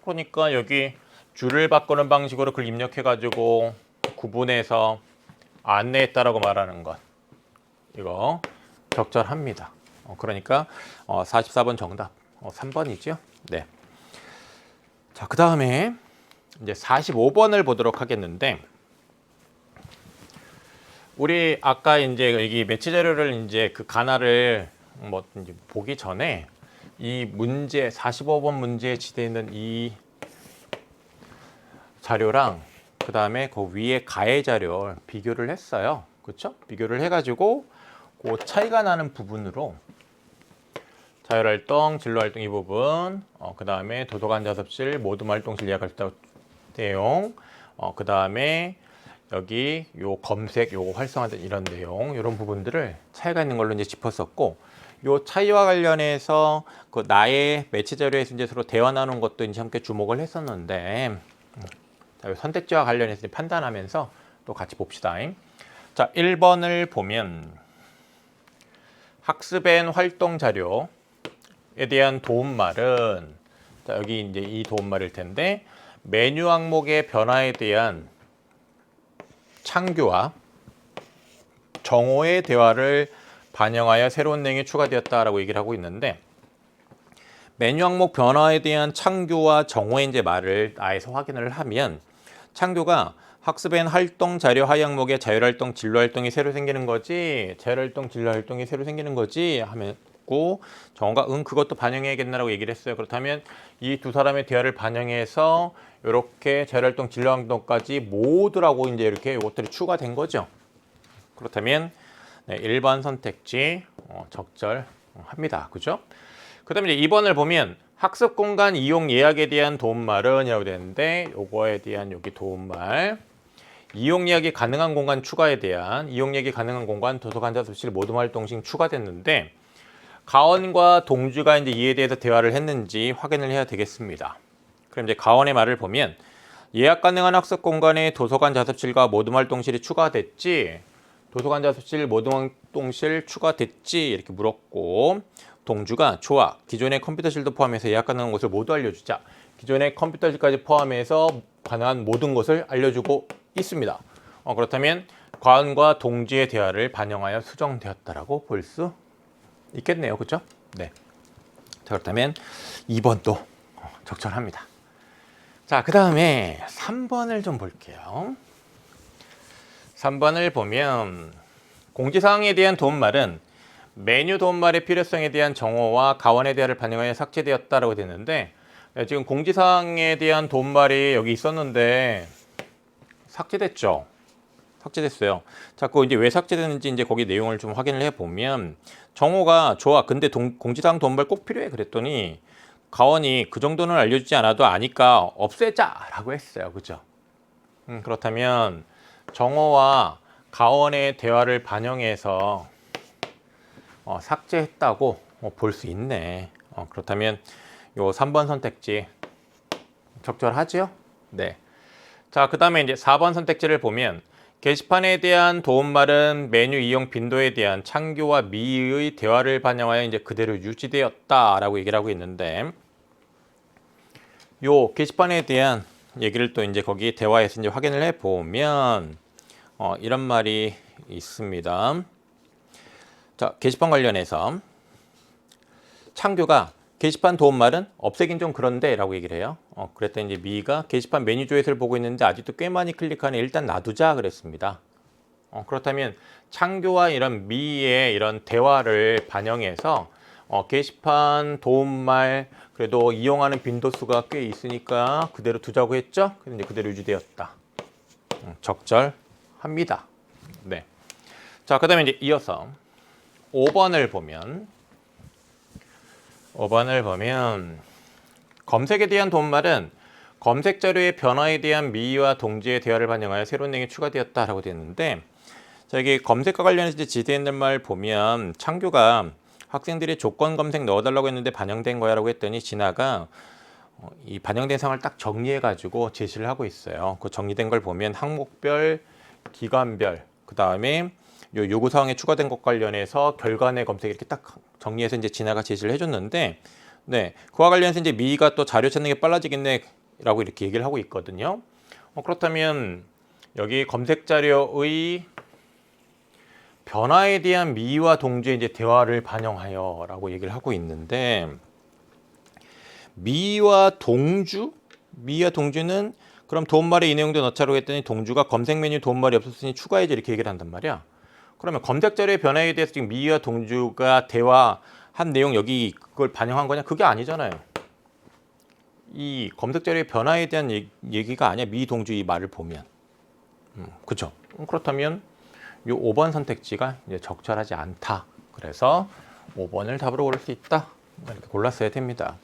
그러니까 여기 줄을 바꾸는 방식으로 그걸 입력해가지고 구분해서 안내했다라고 말하는 것, 이거 적절합니다. 그러니까 44번 정답 3번이죠. 네. 자, 그 다음에 이제 45번을 보도록 하겠는데, 우리 아까 이제 여기 매치 자료를 이제 그 가나를 뭐 이제 보기 전에 이 문제 45번 문제에 지대 있는 이 자료랑 그 다음에 그 위에 가의 자료 비교를 했어요. 그렇죠? 비교를 해가지고 그 차이가 나는 부분으로 자율활동, 진로활동 이 부분, 그 다음에 도서관 자습실, 모둠 활동실 예약할 때 내용, 그 다음에 여기 요 검색, 요 활성화된 이런 내용, 이런 부분들을 차이가 있는 걸로 이제 짚었었고, 요 차이와 관련해서 그 나의 매체 자료에서 이제 서로 대화 나눈 것도 이제 함께 주목을 했었는데, 자, 선택지와 관련해서 판단하면서 또 같이 봅시다. 자, 1번을 보면 학습엔 활동 자료에 대한 도움말은, 자, 여기 이제 이 도움말일 텐데, 메뉴 항목의 변화에 대한 창규와 정호의 대화를 반영하여 새로운 내용이 추가되었다라고 얘기를 하고 있는데, 메뉴 항목 변화에 대한 창규와 정호의 이제 말을 아에서 확인을 하면, 창규가 학습엔 활동 자료 하위 항목에 자율활동, 진로활동이 새로 생기는 거지, 자율활동, 진로활동이 새로 생기는 거지 하고, 정호가 그것도 반영해야겠나라고 얘기를 했어요. 그렇다면 이 두 사람의 대화를 반영해서 이렇게 자율활동, 진로활동까지 모두라고 이제 이렇게 이것들이 추가된 거죠. 그렇다면 네, 1번 선택지 적절합니다. 그죠? 그 다음에 이제 2번을 보면 학습 공간 이용 예약에 대한 도움말은 이라고 되는데, 요거에 대한 여기 도움말, 이용 예약이 가능한 공간 추가에 대한 이용 예약이 가능한 공간 도서관 자습실 모둠 활동식 추가됐는데 가원과 동주가 이제 이에 대해서 대화를 했는지 확인을 해야 되겠습니다. 그럼 이제 가원의 말을 보면 예약 가능한 학습 공간에 도서관 자습실과 모둠 활동실이 추가됐지. 도서관 자습실 모둠 활동실 추가됐지 이렇게 물었고 동주가 좋아. 기존의 컴퓨터실도 포함해서 예약 가능한 곳을 모두 알려주자. 기존의 컴퓨터실까지 포함해서 가능한 모든 것을 알려주고 있습니다. 그렇다면 과언과 동지의 대화를 반영하여 수정되었다라고 볼 수 있겠네요. 그렇죠? 네. 자, 그렇다면 2번도 적절합니다. 자, 그 다음에 3번을 좀 볼게요. 3번을 보면 공지사항에 대한 도움말은 메뉴 도움말의 필요성에 대한 정오와 가원의 대화를 반영하여 삭제되었다라고 되는데 지금 공지사항에 대한 도움말이 여기 있었는데 삭제됐죠. 삭제됐어요. 자꾸 이제 왜 삭제됐는지 이제 거기 내용을 좀 확인을 해 보면 정호가 좋아. 근데 공지사항 도움말 꼭 필요해. 그랬더니 가원이 그 정도는 알려주지 않아도 아니까 없애자라고 했어요. 그죠? 그렇다면 정호와 가원의 대화를 반영해서 삭제했다고 볼 수 있네. 그렇다면 요 3번 선택지 적절하죠? 네. 자, 그 다음에 이제 4번 선택지를 보면 게시판에 대한 도움말은 메뉴 이용 빈도에 대한 창규와 미의 대화를 반영하여 이제 그대로 유지되었다라고 얘기를 하고 있는데 요 게시판에 대한 얘기를 또 이제 거기 대화에서 이제 확인을 해 보면 이런 말이 있습니다. 자, 게시판 관련해서 창규가 게시판 도움말은 없애긴 좀 그런데 라고 얘기를 해요. 그랬더니 이제 미가 게시판 메뉴 조회수를 보고 있는데 아직도 꽤 많이 클릭하네. 일단 놔두자 그랬습니다. 그렇다면 창규와 이런 미의 이런 대화를 반영해서 게시판 도움말 그래도 이용하는 빈도수가 꽤 있으니까 그대로 두자고 했죠. 그래서 이제 그대로 유지되었다. 적절합니다. 네. 자, 그다음에 이제 이어서 5번을 보면 검색에 대한 도움말은 검색 자료의 변화에 대한 미의와 동지의 대화를 반영하여 새로운 내용이 추가되었다라고 되어 있는데 자, 여기 검색과 관련해서 지대에 있는 말 보면 창규가 학생들이 조건 검색 넣어달라고 했는데 반영된 거야라고 했더니 진아가 이 반영된 사항을 딱 정리해 가지고 제시를 하고 있어요. 그 정리된 걸 보면 항목별, 기관별, 그 다음에 요구 사항에 추가된 것 관련해서 결과내 검색 이렇게 딱 정리해서 이제 진아가 제시를 해줬는데, 네, 그와 관련해서 이제 미희가 또 자료 찾는 게 빨라지겠네라고 이렇게 얘기를 하고 있거든요. 그렇다면 여기 검색 자료의 변화에 대한 미희와 동지의 이제 대화를 반영하여라고 얘기를 하고 있는데, 미희와 동주는 그럼 도움말에 이 내용도 넣자라고 했더니 동주가 검색 메뉴 도움말이 없었으니 추가해줘 이렇게 얘기를 한단 말이야. 그러면 검색 자료의 변화에 대해서 지금 미희와 동주가 대화한 내용 여기 그걸 반영한 거냐? 그게 아니잖아요. 이 검색 자료의 변화에 대한 얘기가 아니야. 미희 동주 이 말을 보면. 그렇죠? 그렇다면 이 5번 선택지가 이제 적절하지 않다. 그래서 5번을 답으로 고를 수 있다. 이렇게 골랐어야 됩니다.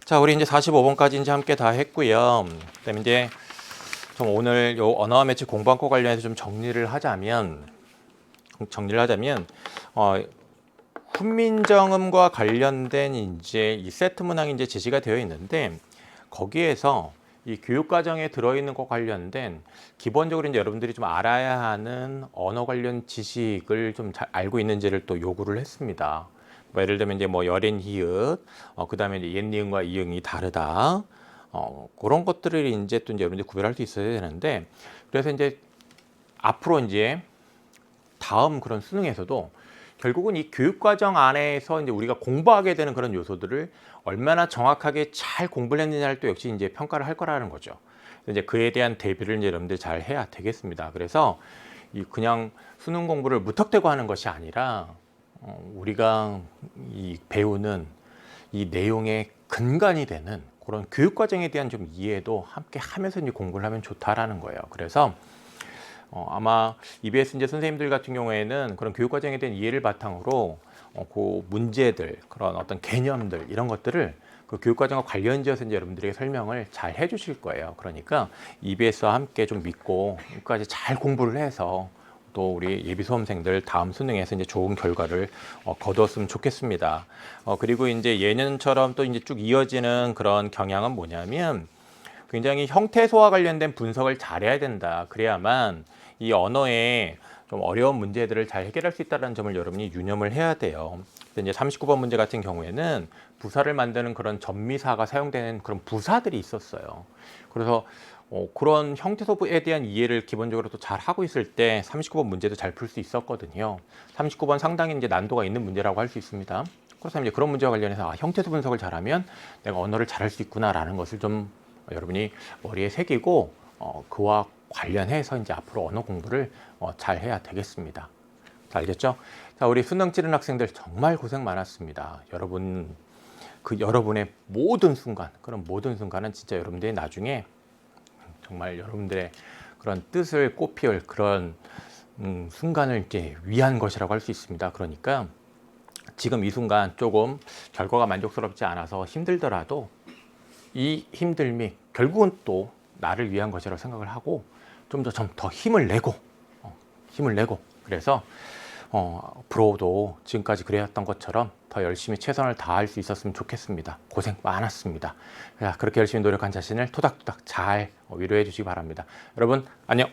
자, 우리 이제 45번까지 이제 함께 다 했고요. 그다음에 이제 좀 오늘 요 언어와 매체 공부한과 관련해서 좀 정리를 하자면 훈민정음과 관련된 이제 이 세트 문항이 이제 제시가 되어 있는데 거기에서 이 교육 과정에 들어있는 것 관련된 기본적으로 이제 여러분들이 좀 알아야 하는 언어 관련 지식을 좀 잘 알고 있는지를 또 요구를 했습니다. 뭐 예를 들면 이제 뭐 열엔 히읗, 그다음에 이제 옛니은과 이응이 다르다. 그런 것들을 이제 또 이제 여러분들이 구별할 수 있어야 되는데 그래서 이제 앞으로 이제 다음 그런 수능에서도 결국은 이 교육과정 안에서 이제 우리가 공부하게 되는 그런 요소들을 얼마나 정확하게 잘 공부를 했느냐를 또 역시 이제 평가를 할 거라는 거죠. 이제 그에 대한 대비를 이제 여러분들 잘 해야 되겠습니다. 그래서 이 그냥 수능 공부를 무턱대고 하는 것이 아니라 우리가 이 배우는 이 내용의 근간이 되는 그런 교육과정에 대한 좀 이해도 함께 하면서 이제 공부를 하면 좋다라는 거예요. 그래서 아마 EBS 이제 선생님들 같은 경우에는 그런 교육 과정에 대한 이해를 바탕으로 그 문제들, 그런 어떤 개념들 이런 것들을 그 교육과정과 관련지어서 이제 여러분들에게 설명을 잘 해주실 거예요. 그러니까 EBS와 함께 좀 믿고 끝까지 잘 공부를 해서 또 우리 예비 수험생들 다음 수능에서 이제 좋은 결과를 거두었으면 좋겠습니다. 그리고 이제 예년처럼 또 이제 쭉 이어지는 그런 경향은 뭐냐면 굉장히 형태소와 관련된 분석을 잘해야 된다. 그래야만 이 언어의 좀 어려운 문제들을 잘 해결할 수 있다는 점을 여러분이 유념을 해야 돼요. 이제 39번 문제 같은 경우에는 부사를 만드는 그런 전미사가 사용되는 그런 부사들이 있었어요. 그래서 그런 형태소에 대한 이해를 기본적으로 또 잘 하고 있을 때 39번 문제도 잘 풀 수 있었거든요. 39번 상당히 이제 난도가 있는 문제라고 할 수 있습니다. 그래서 이제 그런 문제와 관련해서 형태소 분석을 잘하면 내가 언어를 잘할 수 있구나라는 것을 좀 여러분이 머리에 새기고 그와 관련해서 이제 앞으로 언어 공부를 잘 해야 되겠습니다. 자, 알겠죠? 자, 우리 수능 치른 학생들 정말 고생 많았습니다. 여러분의 모든 순간, 그런 모든 순간은 진짜 여러분들이 나중에 정말 여러분들의 그런 뜻을 꽃피울 그런 순간을 이제 위한 것이라고 할 수 있습니다. 그러니까 지금 이 순간 조금 결과가 만족스럽지 않아서 힘들더라도 이 힘듦이 결국은 또 나를 위한 것이라고 생각을 하고 좀 더 힘을 내고 그래서 앞으로도 지금까지 그래왔던 것처럼 더 열심히 최선을 다할 수 있었으면 좋겠습니다. 고생 많았습니다. 그렇게 열심히 노력한 자신을 토닥토닥 잘 위로해 주시기 바랍니다. 여러분 안녕.